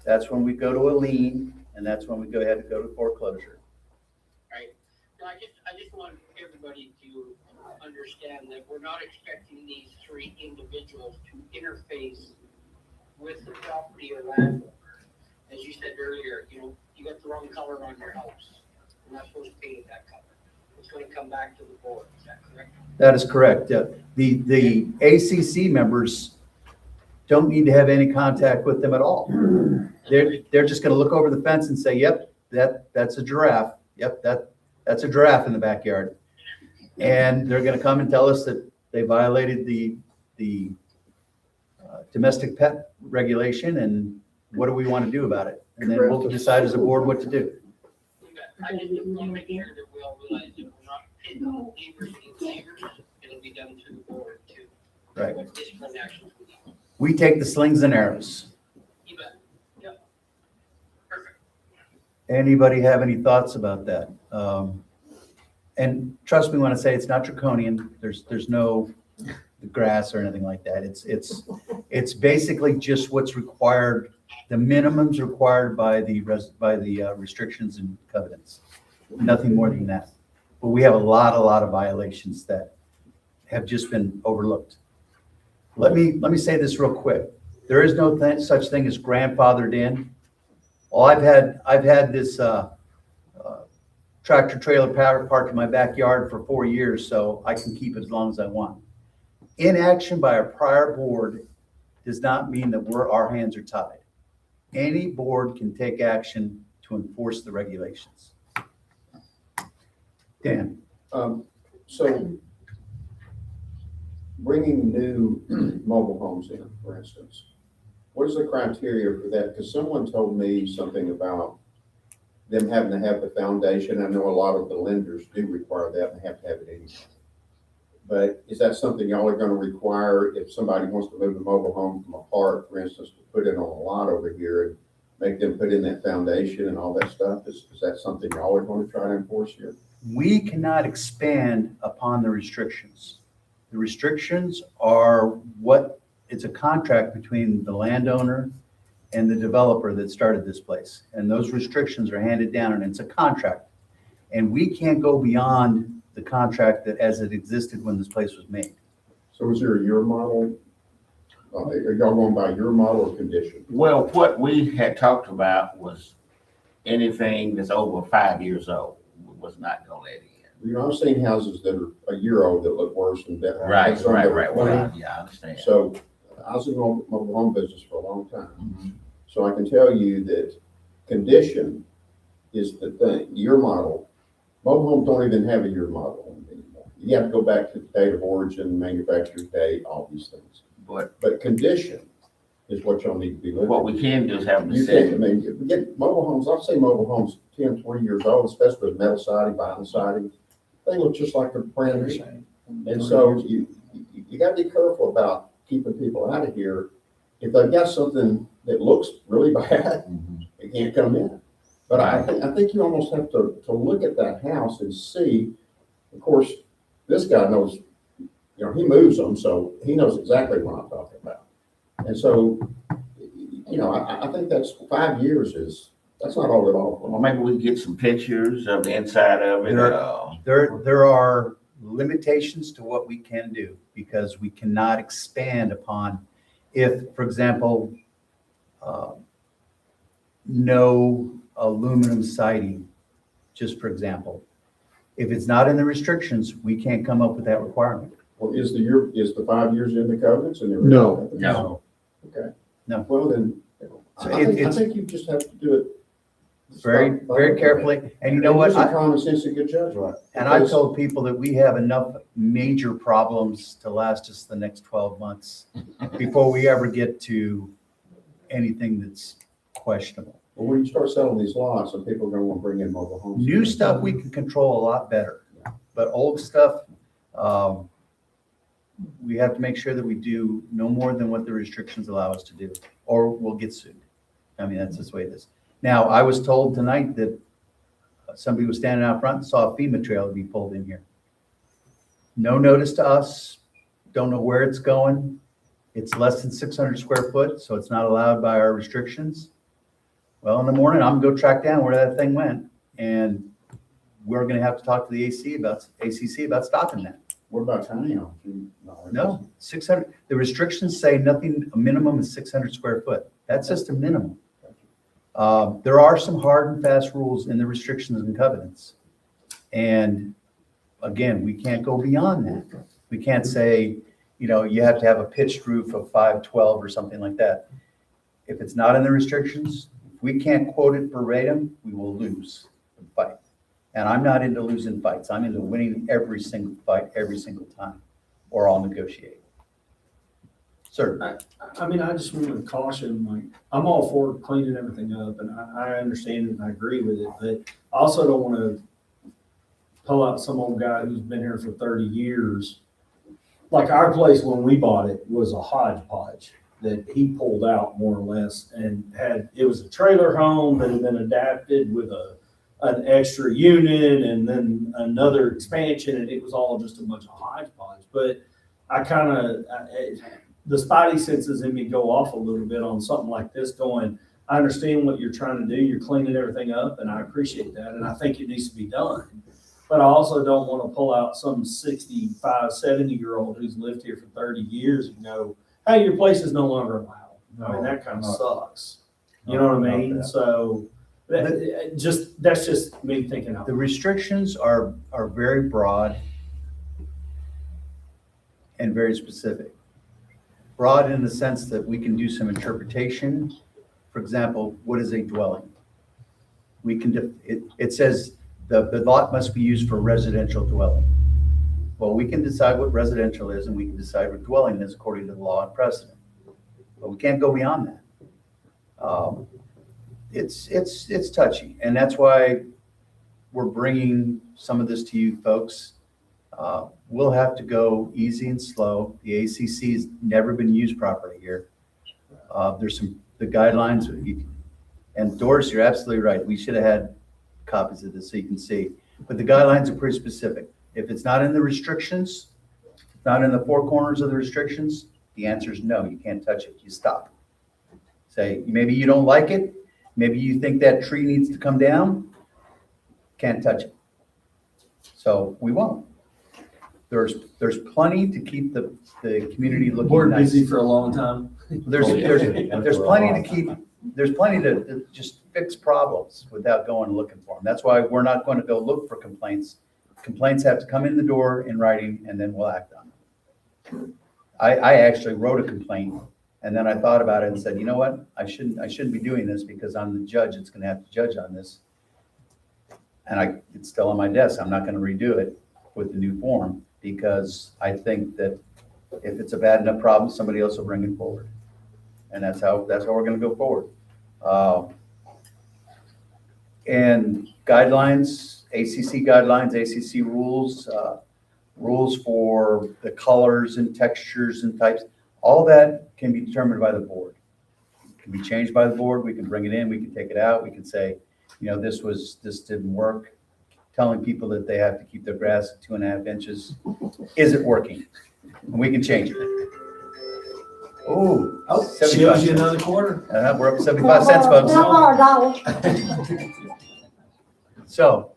Speaker 5: that's when we go to a lien, and that's when we go ahead and go to foreclosure.
Speaker 6: Right. No, I just want everybody to understand that we're not expecting these 3 individuals to interface with the property or landowner. As you said earlier, you got the wrong color on your house. You're not supposed to paint it that color. It's going to come back to the board. Is that correct?
Speaker 5: That is correct. Yeah. The ACC members don't need to have any contact with them at all. They're just going to look over the fence and say, yep, that's a giraffe. Yep, that's a giraffe in the backyard. And they're going to come and tell us that they violated the domestic pet regulation, and what do we want to do about it? And then we'll decide as a board what to do.
Speaker 6: I just want to make sure that we all realize that we're not pitting neighbors against neighbors. It'll be done through the board too.
Speaker 5: Right.
Speaker 6: What discipline actions we need.
Speaker 5: We take the slings and arrows.
Speaker 6: You bet. Yep. Perfect.
Speaker 5: Anybody have any thoughts about that? And trust me when I say it's not draconian. There's no grass or anything like that. It's basically just what's required, the minimums required by the restrictions and covenants. Nothing more than that. But we have a lot of violations that have just been overlooked. Let me say this real quick. There is no such thing as grandfathered in. Well, I've had this tractor trailer parked in my backyard for 4 years, so I can keep it as long as I want. Inaction by a prior board does not mean that our hands are tied. Any board can take action to enforce the regulations. Dan.
Speaker 4: So bringing new mobile homes in, for instance, what is the criteria for that? Because someone told me something about them having to have the foundation. I know a lot of the lenders do require that, and they have to have it anyway. But is that something y'all are gonna require if somebody wants to move a mobile home from a park, for instance, to put it on a lot over here and make them put in that foundation and all that stuff? Is that something y'all are gonna try to enforce here?
Speaker 5: We cannot expand upon the restrictions. The restrictions are it's a contract between the landowner and the developer that started this place. And those restrictions are handed down, and it's a contract. And we can't go beyond the contract that as it existed when this place was made.
Speaker 4: So is there a year model? Are y'all going by your model or condition?
Speaker 7: Well, what we had talked about was anything that's over 5 years old was not gonna let in.
Speaker 4: You know, I've seen houses that are a year old that look worse than that.
Speaker 7: Right.
Speaker 4: Some that are 20.
Speaker 7: Yeah, I understand.
Speaker 4: So I was in the mobile home business for a long time.
Speaker 7: Mhm.
Speaker 4: So I can tell you that condition is the thing. Your model, mobile homes don't even have a year model anymore. You have to go back to the date of origin, manufacturer's date, all these things. But condition is what y'all need to be looking
Speaker 7: What
Speaker 4: at.
Speaker 7: we can do is have them
Speaker 4: You
Speaker 7: set.
Speaker 4: can't, I mean, you get mobile homes, I'll say mobile homes 10, 20 years old, especially with metal siding, vinyl siding. They look just like a brand new. And so you gotta be careful about keeping people out of here. If they've got something that looks really bad, it can't come in. But I think you almost have to look at that house and see, of course, this guy knows, you know, he moves them, so he knows exactly what I'm talking about. And so, you know, I think that's 5 years that's not all at all.
Speaker 7: Well, maybe we can get some pictures of the inside of it.
Speaker 5: There are limitations to what we can do because we cannot expand upon if, for example, no aluminum siding, just for example. If it's not in the restrictions, we can't come up with that requirement.
Speaker 4: Well, is the 5 years in the covenants and everything?
Speaker 10: No.
Speaker 7: No.
Speaker 4: Okay.
Speaker 5: No.
Speaker 4: Well, then,
Speaker 5: So
Speaker 4: I think you just have to do it.
Speaker 5: Very, very carefully. And you know what?
Speaker 4: Use some common sense and good judgment.
Speaker 5: And I've told people that we have enough major problems to last us the next 12 months before we ever get to anything that's questionable.
Speaker 4: Well, when you start selling these lots, and people are gonna want to bring in mobile homes.
Speaker 5: New stuff we can control a lot better, but old stuff, we have to make sure that we do no more than what the restrictions allow us to do, or we'll get sued. I mean, that's just the way it is. Now, I was told tonight that somebody was standing out front and saw a FEMA trailer be pulled in here. No notice to us, don't know where it's going. It's less than 600 square foot, so it's not allowed by our restrictions. Well, in the morning, I'm gonna go track down where that thing went, and we're gonna have to talk to the ACC about stopping that.
Speaker 4: What about tiny homes?
Speaker 5: No, 600, the restrictions say nothing, a minimum is 600 square foot. That's just a minimum. There are some hard and fast rules in the restrictions and covenants. And again, we can't go beyond that. We can't say, you know, you have to have a pitched roof of 512 or something like that. If it's not in the restrictions, if we can't quote it verbatim, we will lose the fight. And I'm not into losing fights. I'm into winning every single fight, every single time, or I'll negotiate. Sir.
Speaker 2: I mean, I just want to caution, like, I'm all for cleaning everything up, and I understand it and I agree with it, but I also don't want to pull out some old guy who's been here for 30 years. Like our place, when we bought it, was a hodgepodge that he pulled out more or less and it was a trailer home that had been adapted with an extra unit and then another expansion, and it was all just a bunch of hodgepodge. But I kind of, the spidey senses in me go off a little bit on something like this going, I understand what you're trying to do. You're cleaning everything up, and I appreciate that. And I think it needs to be done. But I also don't want to pull out some 65, 70-year-old who's lived here for 30 years and go, hey, your place is no longer allowed. I mean, that kind of sucks. You know what I mean? So that's just me thinking out.
Speaker 5: The restrictions are very broad and very specific. Broad in the sense that we can do some interpretation. For example, what is a dwelling? We can, it says the lot must be used for residential dwelling. Well, we can decide what residential is, and we can decide what dwelling is according to the law and precedent. But we can't go beyond that. it's touchy, and that's why we're bringing some of this to you folks. We'll have to go easy and slow. The ACC's never been used properly here. There's the guidelines, and Doris, you're absolutely right. We should have had copies of this so you can see. But the guidelines are pretty specific. If it's not in the restrictions, not in the four corners of the restrictions, the answer is no, you can't touch it. You stop. Say, maybe you don't like it. Maybe you think that tree needs to come down. Can't touch it. So we won't. There's plenty to keep the community looking
Speaker 2: We're
Speaker 5: nice.
Speaker 2: busy for a long time.
Speaker 5: There's plenty to just fix problems without going and looking for them. That's why we're not going to go look for complaints. Complaints have to come in the door in writing, and then we'll act on them. I actually wrote a complaint, and then I thought about it and said, you know what? I shouldn't be doing this because I'm the judge that's going to have to judge on this. And it's still on my desk. I'm not going to redo it with the new form because I think that if it's a bad enough problem, somebody else will bring it forward. And that's how we're going to go forward. And guidelines, ACC rules, rules for the colors and textures and types, all that can be determined by the board. It can be changed by the board. We can bring it in, we can take it out. We can say, you know, this didn't work. Telling people that they have to keep their grass at 2.5 inches. Is it working? And we can change it. Oh,
Speaker 2: She owes you another quarter.
Speaker 5: we're up 75 cents, folks.
Speaker 11: Not our dollar.
Speaker 5: So,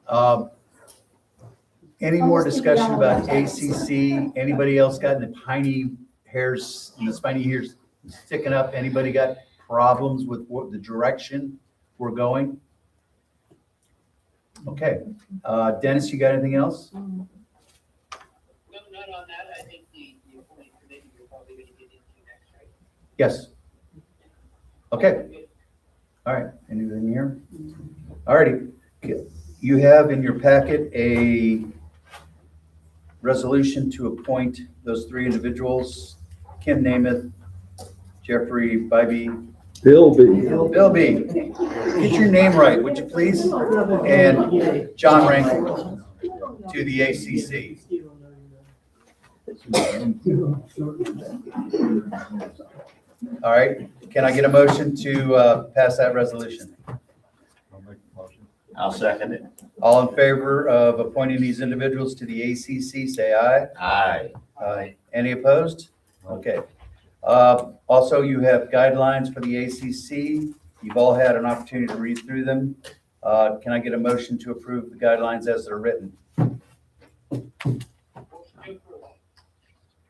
Speaker 5: any more discussion about ACC? Anybody else got any spiny hairs sticking up? Anybody got problems with the direction we're going? Okay. Dennis, you got anything else?
Speaker 6: No, not on that. I think the appointed committee we're probably going to get into next, right?
Speaker 5: Yes. Okay. All right. Anything here? All righty. You have in your packet a resolution to appoint those 3 individuals, Kim Namath, Jeffrey Bybee,
Speaker 10: Bill B.
Speaker 5: Bill B. Get your name right, would you please? And John Rankin to the ACC. All right. Can I get a motion to pass that resolution?
Speaker 1: I'll make the motion.
Speaker 7: I'll second it.
Speaker 5: All in favor of appointing these individuals to the ACC, say aye.
Speaker 7: Aye.
Speaker 5: Aye. Any opposed? Okay. Also, you have guidelines for the ACC. You've all had an opportunity to read through them. Can I get a motion to approve the guidelines as they're written?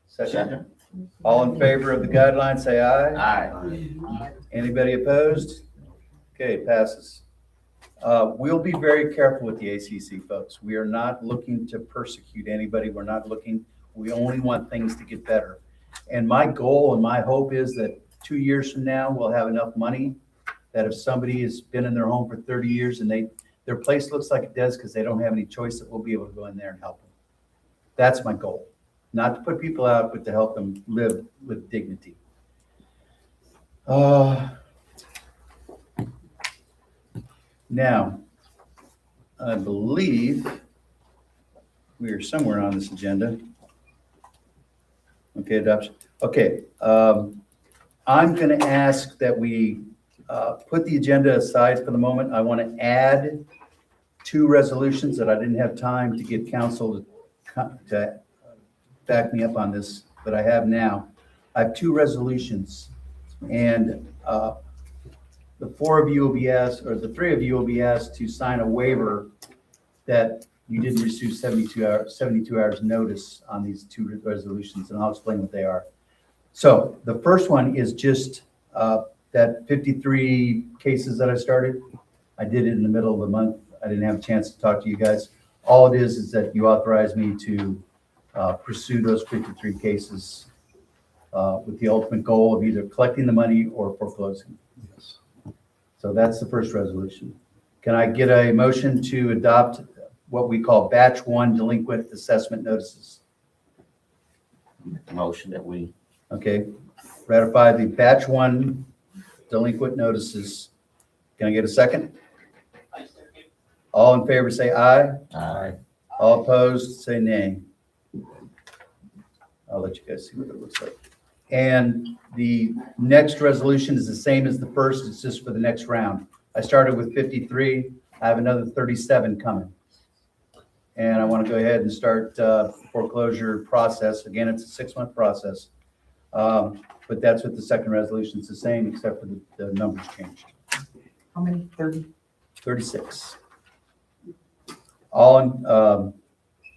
Speaker 5: Second. All in favor of the guidelines, say aye.
Speaker 7: Aye.
Speaker 5: Anybody opposed? Okay, passes. We'll be very careful with the ACC, folks. We are not looking to persecute anybody. We only want things to get better. And my goal and my hope is that 2 years from now, we'll have enough money that if somebody has been in their home for 30 years and their place looks like it does because they don't have any choice, that we'll be able to go in there and help them. That's my goal. Not to put people out, but to help them live with dignity. Now, I believe we are somewhere on this agenda. Okay, adoption. Okay, I'm going to ask that we put the agenda aside for the moment. I want to add 2 resolutions that I didn't have time to get council to back me up on this, but I have now. I have 2 resolutions, and the 4 of you will be asked, or the 3 of you will be asked to sign a waiver that you didn't receive 72 hours notice on these 2 resolutions, and I'll explain what they are. So the first one is just that 53 cases that I started. I did it in the middle of the month. I didn't have a chance to talk to you guys. All it is that you authorize me to pursue those 53 cases with the ultimate goal of either collecting the money or foreclosing. Yes. So that's the first resolution. Can I get a motion to adopt what we call batch 1 delinquent assessment notices?
Speaker 7: Motion that we.
Speaker 5: Okay, ratify the batch 1 delinquent notices. Can I get a second?
Speaker 6: I second.
Speaker 5: All in favor, say aye.
Speaker 7: Aye.
Speaker 5: All opposed, say nay. I'll let you guys see what it looks like. And the next resolution is the same as the first, it's just for the next round. I started with 53, I have another 37 coming. And I want to go ahead and start foreclosure process. Again, it's a 6-month process. But that's what the second resolution is the same, except for the numbers changed.
Speaker 3: How many? 30?
Speaker 5: 36. All in,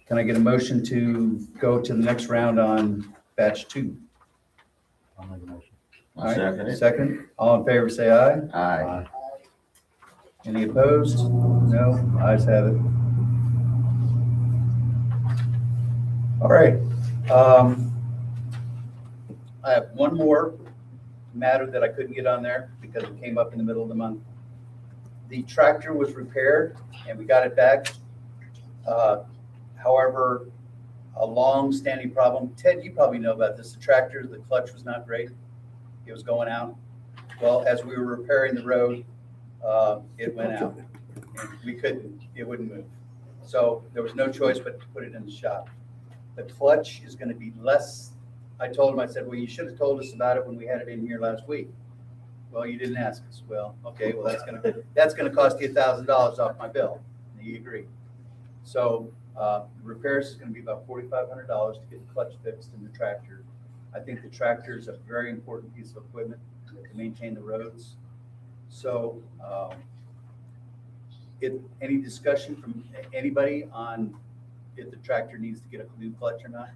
Speaker 5: can I get a motion to go to the next round on batch 2?
Speaker 1: I'll make a motion.
Speaker 5: All right,
Speaker 7: Second it.
Speaker 5: second. All in favor, say aye.
Speaker 7: Aye.
Speaker 5: Any opposed? No, ayes have it. All right. I have one more matter that I couldn't get on there because it came up in the middle of the month. The tractor was repaired and we got it back. However, a long-standing problem. Ted, you probably know about this. The tractor, the clutch was not great. It was going out. Well, as we were repairing the road, it went out. And we couldn't, it wouldn't move. So there was no choice but to put it in the shop. The clutch is gonna be less. I told him, I said, well, you should have told us about it when we had it in here last week. Well, you didn't ask us. Well, okay, well, that's gonna cost you $1,000 off my bill. And he agreed. So, repairs is gonna be about $4,500 to get the clutch fixed in the tractor. I think the tractor is a very important piece of equipment to maintain the roads. So, any discussion from anybody on if the tractor needs to get a new clutch or not?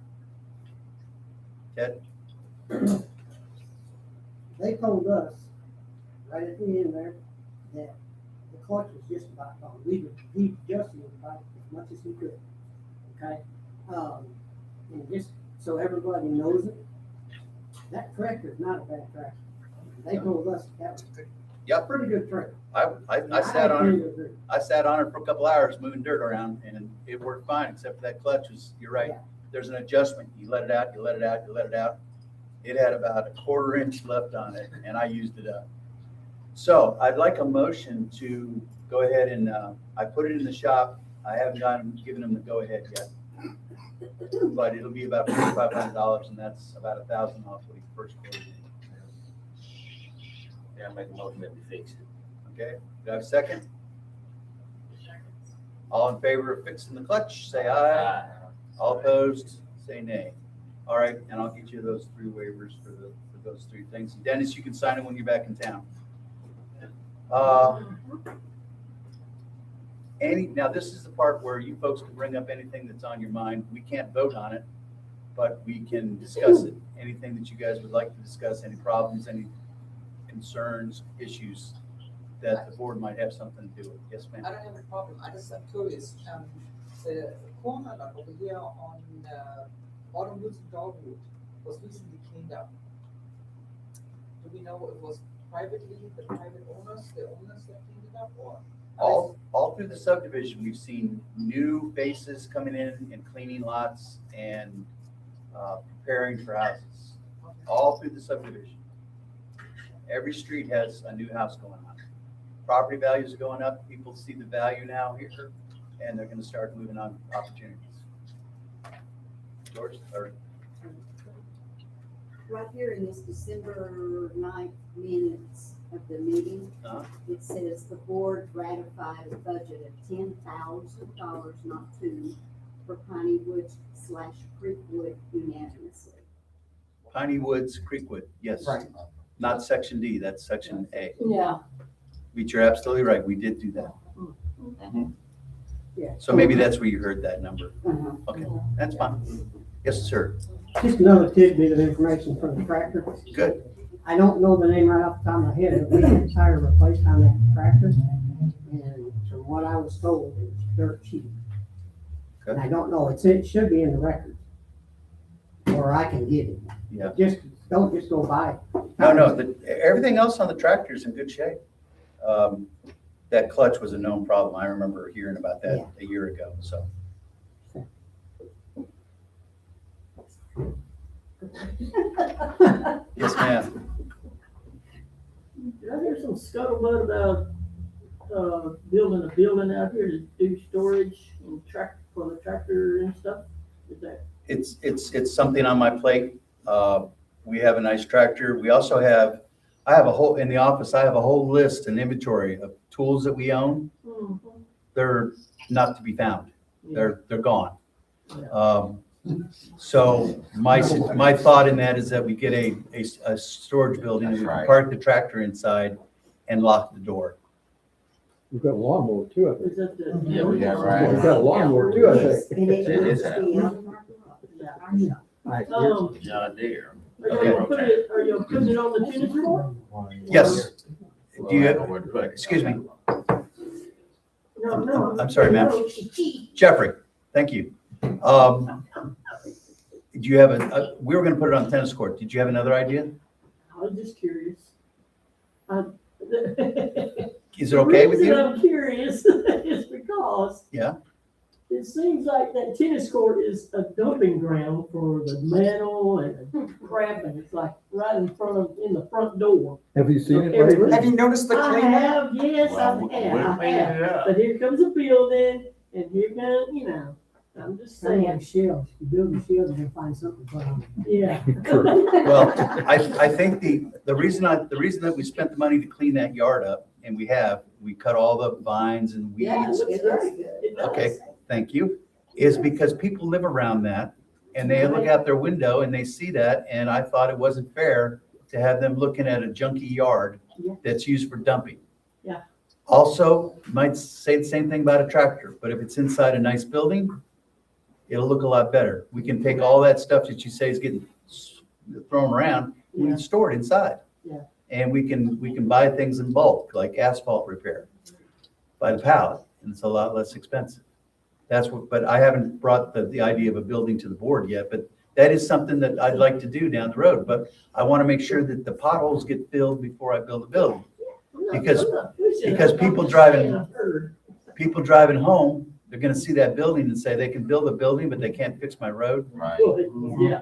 Speaker 5: Ted?
Speaker 12: They told us, right at the end there, that the clutch was just about gone. He adjusted it about as much as he could, okay? And just so everybody knows it, that tractor is not a bad tractor. They told us that was a pretty good tractor.
Speaker 5: I sat on it. I sat on it for a couple hours moving dirt around and it worked fine, except for that clutch was, you're right.
Speaker 12: Yeah.
Speaker 5: There's an adjustment. You let it out, you let it out, you let it out. It had about a 1/4 inch left on it and I used it up. So I'd like a motion to go ahead and, I put it in the shop. I haven't given them the go ahead yet. But it'll be about $4,500 and that's about $1,000 off what he first quoted.
Speaker 7: Yeah, make a motion that we fix it.
Speaker 5: Okay, do I have a second? All in favor of fixing the clutch, say aye. All opposed, say nay. All right, and I'll get you those 3 waivers for those 3 things. Dennis, you can sign them when you're back in town. Now this is the part where you folks can bring up anything that's on your mind. We can't vote on it, but we can discuss it. Anything that you guys would like to discuss, any problems, any concerns, issues that the board might have something to do with. Yes, ma'am.
Speaker 9: I don't have a problem, I just am curious, the corner lot over here on, Autumnwoods and Dogwood was recently cleaned up. Do we know it was the private owners that cleaned it up, or?
Speaker 5: All through the subdivision, we've seen new faces coming in and cleaning lots and preparing for houses. All through the subdivision. Every street has a new house going on. Property values are going up. People see the value now here, and they're gonna start moving on opportunities. George, or
Speaker 8: Right here in this December 9th minutes of the meeting, it says the board ratified a budget of $10,000, not $2,000, for Piney Woods / Creekwood unanimously.
Speaker 5: Piney Woods, Creekwood, yes.
Speaker 3: Right.
Speaker 5: Not section D, that's section A.
Speaker 11: Yeah.
Speaker 5: But you're absolutely right, we did do that.
Speaker 12: Yeah.
Speaker 5: So maybe that's where you heard that number.
Speaker 8: Uh-huh.
Speaker 5: Okay, that's fine. Yes, sir.
Speaker 12: Just another tidbit of information from the tractor.
Speaker 5: Good.
Speaker 12: I don't know the name right off the top of my head, but we had a tire replaced on that tractor. And from what I was told, it was dirt cheap. And I don't know, it should be in the record. Or I can get it.
Speaker 5: Yeah.
Speaker 12: Don't just go buy it.
Speaker 5: No, everything else on the tractor is in good shape. That clutch was a known problem. I remember hearing about that a year ago, so. Yes, ma'am.
Speaker 13: Did I hear some scuttlebutt about
Speaker 12: building a building out here to do storage and for the tractor and stuff? Is that?
Speaker 5: It's something on my plate. We have a nice tractor. We also have, in the office, I have a whole list and inventory of tools that we own. They're not to be found. They're gone. So my thought in that is that we get a storage building, and we can park the tractor inside and lock the door.
Speaker 10: We've got a lawnmower too, I think.
Speaker 12: Is that the?
Speaker 7: Yeah, right.
Speaker 10: We've got a lawnmower too, I think.
Speaker 8: And it
Speaker 7: It is
Speaker 8: needs to be on.
Speaker 12: Yeah, I know.
Speaker 7: John Deere.
Speaker 12: Are you putting it on the tennis court?
Speaker 5: Yes. Do you,
Speaker 7: Where to put it.
Speaker 5: excuse me,
Speaker 12: No.
Speaker 5: I'm sorry, ma'am. Jeffrey, thank you. Do you have we were gonna put it on tennis court. Did you have another idea?
Speaker 12: I was just curious.
Speaker 5: Is it okay with
Speaker 12: The reason
Speaker 5: you?
Speaker 12: I'm curious is because.
Speaker 5: Yeah.
Speaker 12: It seems like that tennis court is a dumping ground for the metal and crap, and it's like right in the front door.
Speaker 10: Have you seen it
Speaker 12: Okay.
Speaker 10: lately?
Speaker 3: Have you noticed the
Speaker 12: I
Speaker 3: cleanup?
Speaker 12: have, yes,
Speaker 7: Well,
Speaker 12: I
Speaker 7: we're
Speaker 12: have.
Speaker 7: cleaning it up.
Speaker 12: But here comes a building, and here comes, I'm just saying,
Speaker 13: Shelves, you build the shelves, you'll find something to put on.
Speaker 12: yeah.
Speaker 5: Well, I think the reason that we spent the money to clean that yard up, and we cut all the vines and
Speaker 12: Yeah, it
Speaker 5: weeds.
Speaker 12: looks very good. It does.
Speaker 5: Okay, thank you, is because people live around that and they look out their window and they see that, and I thought it wasn't fair to have them looking at a junky yard
Speaker 12: Yeah.
Speaker 5: that's used for dumping.
Speaker 12: Yeah.
Speaker 5: Also, might say the same thing about a tractor, but if it's inside a nice building, it'll look a lot better. We can take all that stuff that you say is getting thrown around, we
Speaker 12: Yeah.
Speaker 5: can store it inside.
Speaker 12: Yeah.
Speaker 5: And we can buy things in bulk, like asphalt repair, by the pallet, and it's a lot less expensive. But I haven't brought the idea of a building to the board yet, but that is something that I'd like to do down the road. But I want to make sure that the potholes get filled before I build a building. Because people driving home, they're gonna see that building and say they can build a building, but they can't fix my road.
Speaker 7: Right.
Speaker 12: Yeah.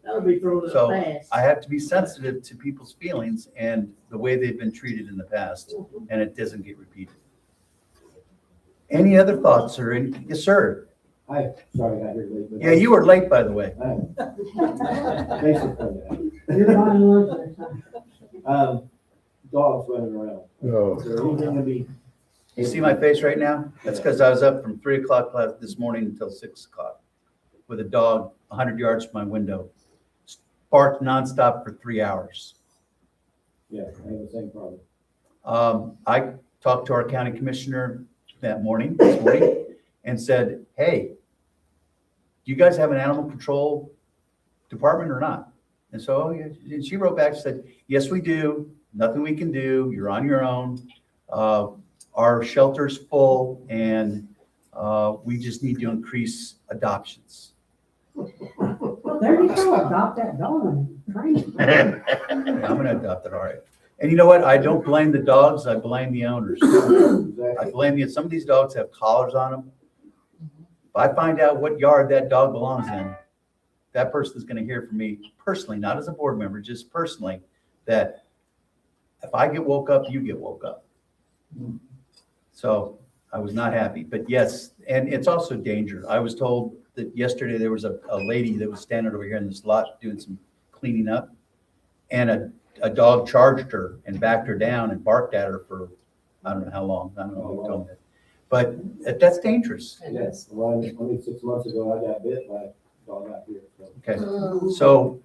Speaker 12: That'll be thrown up
Speaker 5: So
Speaker 12: fast.
Speaker 5: I have to be sensitive to people's feelings and the way they've been treated in the past, and it doesn't get repeated. Any other thoughts or any, yes, sir?
Speaker 13: Hi, sorry I got here late. but-
Speaker 5: Yeah, you were late, by the way.
Speaker 13: Basically,
Speaker 12: You're buying lunch next time.
Speaker 13: dogs running around.
Speaker 10: Oh.
Speaker 13: Is there anything to be?
Speaker 5: You see my face right now? That's because I was up from 3:00 this morning until 6:00 with a dog 100 yards from my window. Barked nonstop for 3 hours.
Speaker 13: Yeah, I have the same problem.
Speaker 5: I talked to our county commissioner this morning, and said, hey, do you guys have an animal control department or not? And so, oh, yeah. And she wrote back, said, yes, we do. Nothing we can do. You're on your own. Our shelter's full, and we just need to increase adoptions.
Speaker 12: Well, there you go, adopt that dog and train it.
Speaker 5: I'm gonna adopt it, all right. And you know what? I don't blame the dogs. I blame the owners. I blame some of these dogs have collars on them. If I find out what yard that dog belongs in, that person's gonna hear from me personally, not as a board member, just personally, that if I get woke up, you get woke up. So I was not happy, but yes, and it's also danger. I was told that yesterday there was a lady that was standing over here in this lot doing some cleaning up, and a dog charged her and backed her down and barked at her for, I don't know how long. I don't know who told me that. But that's dangerous.
Speaker 13: Yes, well, only 6 months ago, I got bit by a dog out here. So.
Speaker 5: Okay, so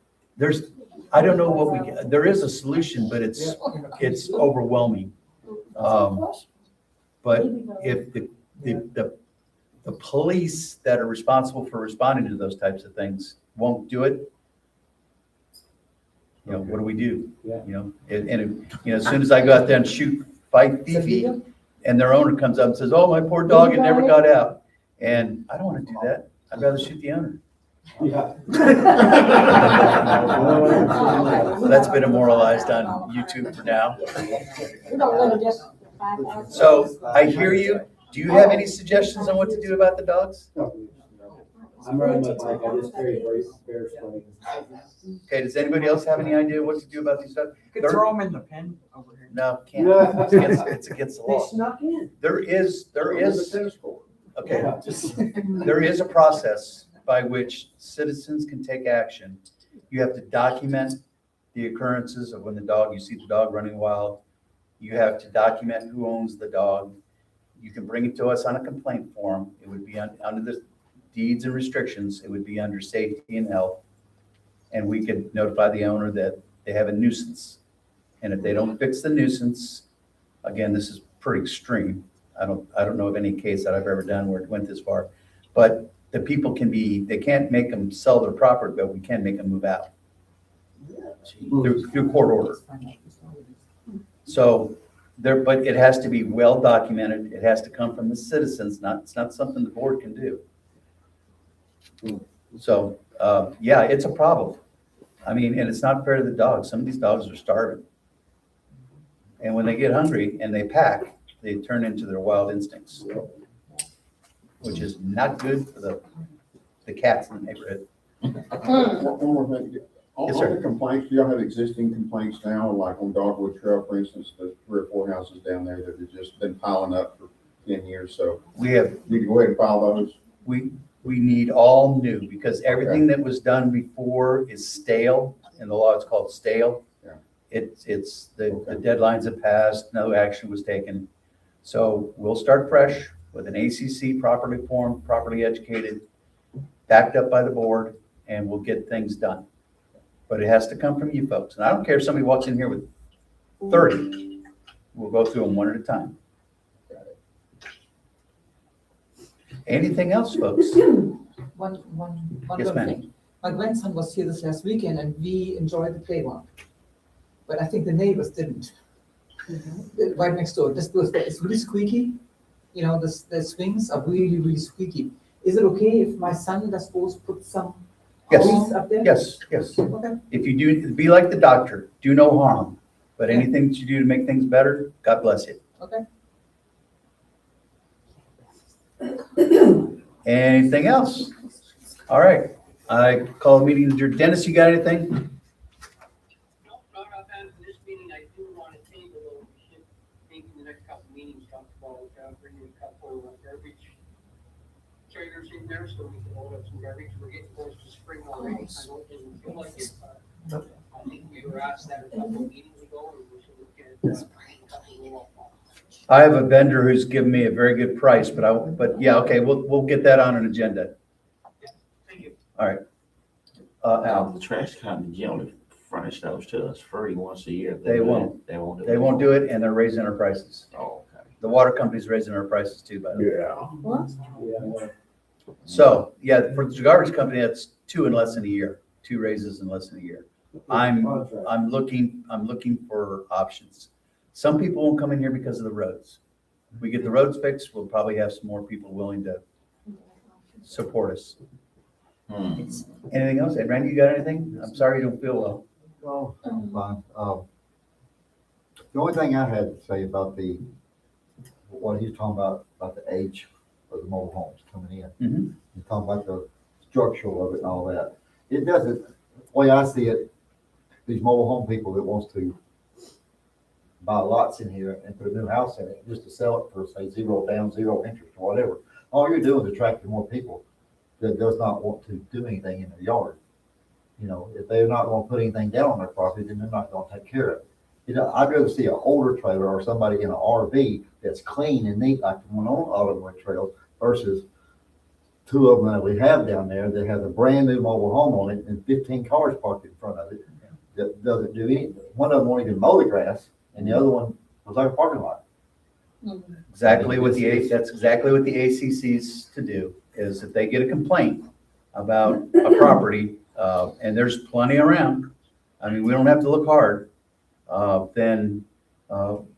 Speaker 5: I don't know there is a solution, but it's overwhelming. But if the police that are responsible for responding to those types of things won't do it, what do we do?
Speaker 13: Yeah.
Speaker 5: As soon as I go out there and fight Fifi, and their owner comes up and says, oh, my poor dog, it never got out. And I don't want to do that. I'd rather shoot the owner.
Speaker 13: Yeah.
Speaker 5: So that's been immortalized on YouTube for now.
Speaker 11: We don't really just 5,000.
Speaker 5: So I hear you. Do you have any suggestions on what to do about the dogs?
Speaker 13: I'm riding my bike, I just carry bear spray.
Speaker 5: Okay, does anybody else have any idea what to do about these stuff?
Speaker 3: You could throw them in the pen over here.
Speaker 5: No, can't. It's against the
Speaker 12: They
Speaker 5: law.
Speaker 12: snuck in.
Speaker 5: There is,
Speaker 4: Tennis court.
Speaker 5: okay,
Speaker 13: Yeah, just-
Speaker 5: there is a process by which citizens can take action. You have to document the occurrences of when you see the dog running wild. You have to document who owns the dog. You can bring it to us on a complaint form. It would be under the deeds and restrictions. It would be under safety and health. And we could notify the owner that they have a nuisance. And if they don't fix the nuisance, again, this is pretty extreme. I don't know of any case that I've ever done where it went this far. But the people they can't make them sell their property, but we can make them move out through court order. So but it has to be well documented. It has to come from the citizens, it's not something the board can do. So, yeah, it's a problem. I mean, and it's not fair to the dogs. Some of these dogs are starving. And when they get hungry and they pack, they turn into their wild instincts, which is not good for the cats in the neighborhood.
Speaker 4: One more thing. On
Speaker 5: Yes, sir.
Speaker 4: the complaints, do y'all have existing complaints now, like on Dogwood Trail, for instance, the 3 or 4 houses down there that have just been piling up for 10 years, so
Speaker 5: We have,
Speaker 4: you can go ahead and file those?
Speaker 5: we need all new because everything that was done before is stale. In the law, it's called stale.
Speaker 4: Yeah.
Speaker 5: It's the deadlines have passed, no action was taken. So we'll start fresh with an ACC properly formed, properly educated, backed up by the board, and we'll get things done. But it has to come from you folks. And I don't care if somebody walks in here with 30. We'll go through them one at a time. Anything else, folks?
Speaker 9: One
Speaker 5: Yes,
Speaker 9: little
Speaker 5: ma'am.
Speaker 9: thing. My grandson was here this last weekend and we enjoyed the playground. But I think the neighbors didn't. Right next door, it's really squeaky. You know, the swings are really, really squeaky. Is it okay if my son does supposed to put some
Speaker 5: Yes.
Speaker 9: grease up there?
Speaker 5: Yes, yes.
Speaker 9: Okay.
Speaker 5: If you do, be like the doctor, do no harm. But anything that you do to make things better, God bless you.
Speaker 9: Okay.
Speaker 5: Anything else? All right, I call the meeting adjourned. Dennis, you got anything?
Speaker 6: No, not offhand in this meeting, I do want to table, though, we should, maybe in the next couple of meetings, talk about, bringing a couple of garbage trailers in there, so we can load up some garbage, we're getting close to spring already, I know it doesn't feel like it, but I think we were asked that a couple of meetings ago, and we should look at, a couple of
Speaker 5: I have a vendor who's given me a very good price, but yeah, okay, we'll get that on an agenda.
Speaker 6: Thank you.
Speaker 5: All right. Al,
Speaker 7: The trash company generally furnish those to us free once a year.
Speaker 5: They won't.
Speaker 7: They won't do it.
Speaker 5: they won't do it and they're raising our prices.
Speaker 7: Oh, okay.
Speaker 5: The water company's raising our prices too, by the way.
Speaker 10: Yeah.
Speaker 11: What?
Speaker 13: Yeah.
Speaker 5: So, yeah, for the garbage company, that's 2 in less than a year, 2 raises in less than a year. I'm looking for options. Some people won't come in here because of the roads. If we get the roads fixed, we'll probably have some more people willing to support us. Anything else? Hey, Randy, you got anything? I'm sorry you don't feel well.
Speaker 1: Well, I'm fine. The only thing I had to say about what he's talking about the age of the mobile homes coming in.
Speaker 5: Mhm.
Speaker 1: He's talking about the structural of it and all that. It doesn't, the way I see it, these mobile home people that wants to buy lots in here and put a new house in it, just to sell it for, say, 0 down, 0 interest or whatever. All you're doing is attracting more people that does not want to do anything in their yard. You know, if they're not gonna put anything down on their property, then they're not gonna take care of it. You know, I'd rather see an older trailer or somebody in an RV that's clean and neat, like the one on Autumnwood Trail, versus 2 of them that we have down there that has a brand new mobile home on it and 15 cars parked in front of it that doesn't do anything. One of them won't even mow the grass and the other one was like a parking lot.
Speaker 5: Exactly what that's exactly what the ACC's to do, is if they get a complaint about a property, and there's plenty around, I mean, we don't have to look hard, then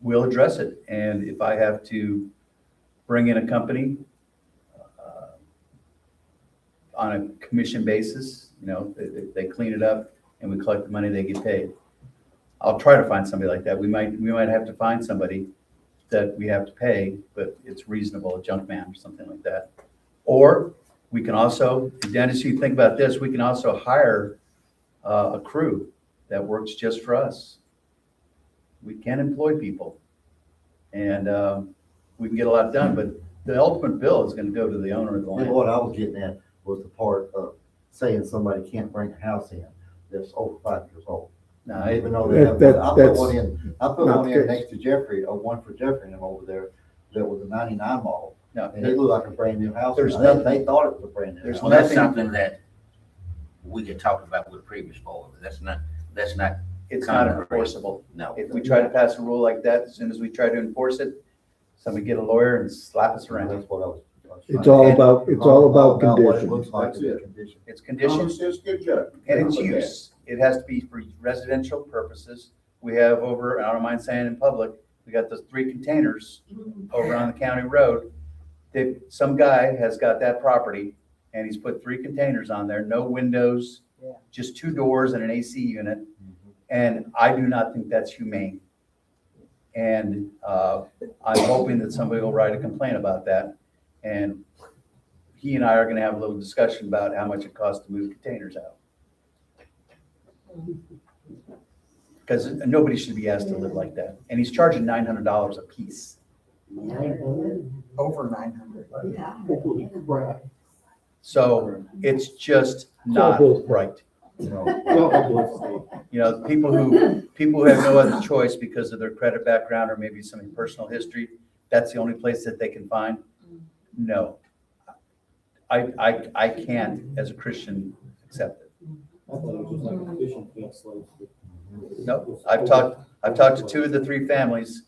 Speaker 5: we'll address it. And if I have to bring in a company on a commission basis, you know, they clean it up and we collect the money, they get paid. I'll try to find somebody like that. We might have to find somebody that we have to pay, but it's reasonable, a junk man or something like that. Or We can also, Dennis, you think about this, we can also hire a crew that works just for us. We can employ people. And we can get a lot done, but the ultimate bill is gonna go to the owner of the
Speaker 1: And
Speaker 5: land.
Speaker 1: what I was getting at was the part of saying somebody can't bring a house in that's over 5 years old.
Speaker 5: Now,
Speaker 1: Even though
Speaker 10: That-
Speaker 1: they have,
Speaker 10: that-
Speaker 1: I put
Speaker 10: that's
Speaker 1: one in, I put
Speaker 10: not
Speaker 1: one
Speaker 10: the
Speaker 1: in
Speaker 10: case.
Speaker 1: next to Jeffrey, or one for Jeffrey and them over there, that was a 99 model.
Speaker 5: no,
Speaker 1: And it looked like a brand new house.
Speaker 5: There's
Speaker 1: Now,
Speaker 5: nothing-
Speaker 1: they thought it was a brand new
Speaker 5: there's
Speaker 1: house.
Speaker 7: Well, that's
Speaker 5: nothing-
Speaker 7: something that we could talk about with previous board. That's not,
Speaker 5: it's not enforceable.
Speaker 7: no.
Speaker 5: If we try to pass a rule like that, as soon as we try to enforce it, somebody get a lawyer and slap us around.
Speaker 1: That's what I was.
Speaker 10: It's all about, it's all about
Speaker 1: What it
Speaker 10: conditions.
Speaker 1: looks like
Speaker 4: That's
Speaker 1: in the
Speaker 4: it.
Speaker 1: condition.
Speaker 5: It's
Speaker 4: Common
Speaker 5: conditions
Speaker 4: sense, good judgment.
Speaker 5: and its
Speaker 4: Look at it.
Speaker 5: use. It has to be for residential purposes. We have over, I don't mind saying in public, we got those 3 containers over on the county road. Some guy has got that property and he's put 3 containers on there, no windows, just 2 doors and an AC unit. And I do not think that's humane. And I'm hoping that somebody will write a complaint about that. And he and I are gonna have a little discussion about how much it costs to move containers out. Because nobody should be asked to live like that. And he's charging $900 a piece.
Speaker 3: Over 900.
Speaker 5: So it's just not right. You know, people who have no other choice because of their credit background or maybe some personal history, that's the only place that they can find. No. I can't, as a Christian, accept it.
Speaker 13: I thought it was just like a fishing camp slaves.
Speaker 5: No, I've talked to 2 of the 3 families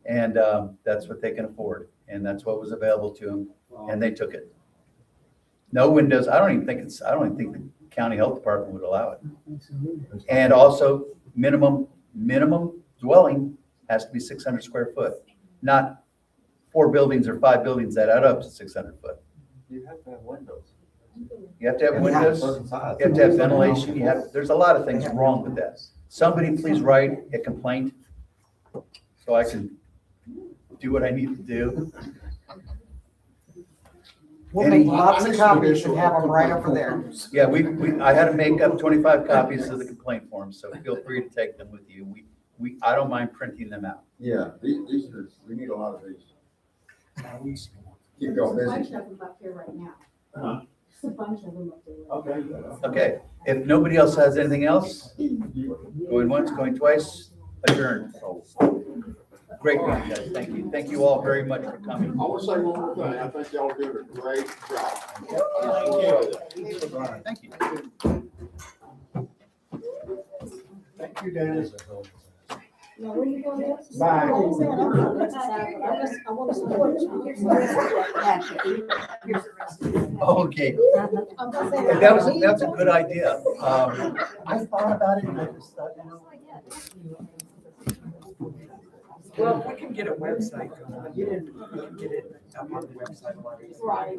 Speaker 5: and that's what they can afford. And that's what was available to them and they took it. No windows. I don't even think the county health department would allow it. And also minimum dwelling has to be 600 square foot, not 4 buildings or 5 buildings that add up to 600 foot.
Speaker 1: You have to have windows.
Speaker 5: You have to have
Speaker 1: And
Speaker 5: windows,
Speaker 1: certain size.
Speaker 5: you have to have ventilation, there's a lot of things wrong with that. Somebody please write a complaint so I can do what I need to do.
Speaker 3: We'll make lots of copies and have them right over there.
Speaker 5: Yeah, I had to make up 25 copies of the complaint form, so feel free to take them with you. I don't mind printing them out.
Speaker 4: Yeah, these are, we need a lot of these. Keep going
Speaker 8: There's a bunch
Speaker 4: busy.
Speaker 8: of them up here right now.
Speaker 13: Uh-huh.
Speaker 8: There's a bunch of them up there.
Speaker 13: Okay.
Speaker 5: Okay, if nobody else has anything else, going once, going twice, adjourned. Great meeting, guys. Thank you. Thank you all very much for coming.
Speaker 4: I want to say one more thing. I think y'all are doing a great job.
Speaker 5: Thank you.
Speaker 2: Thank you, Dennis.
Speaker 11: Now, where you going next?
Speaker 2: Bye.
Speaker 11: I want to support you.
Speaker 5: Okay,
Speaker 11: I'm just saying.
Speaker 5: that's a good idea. I thought about it and I just thought,
Speaker 3: Well, we can get a website going. We can get it up on the website.
Speaker 11: Right.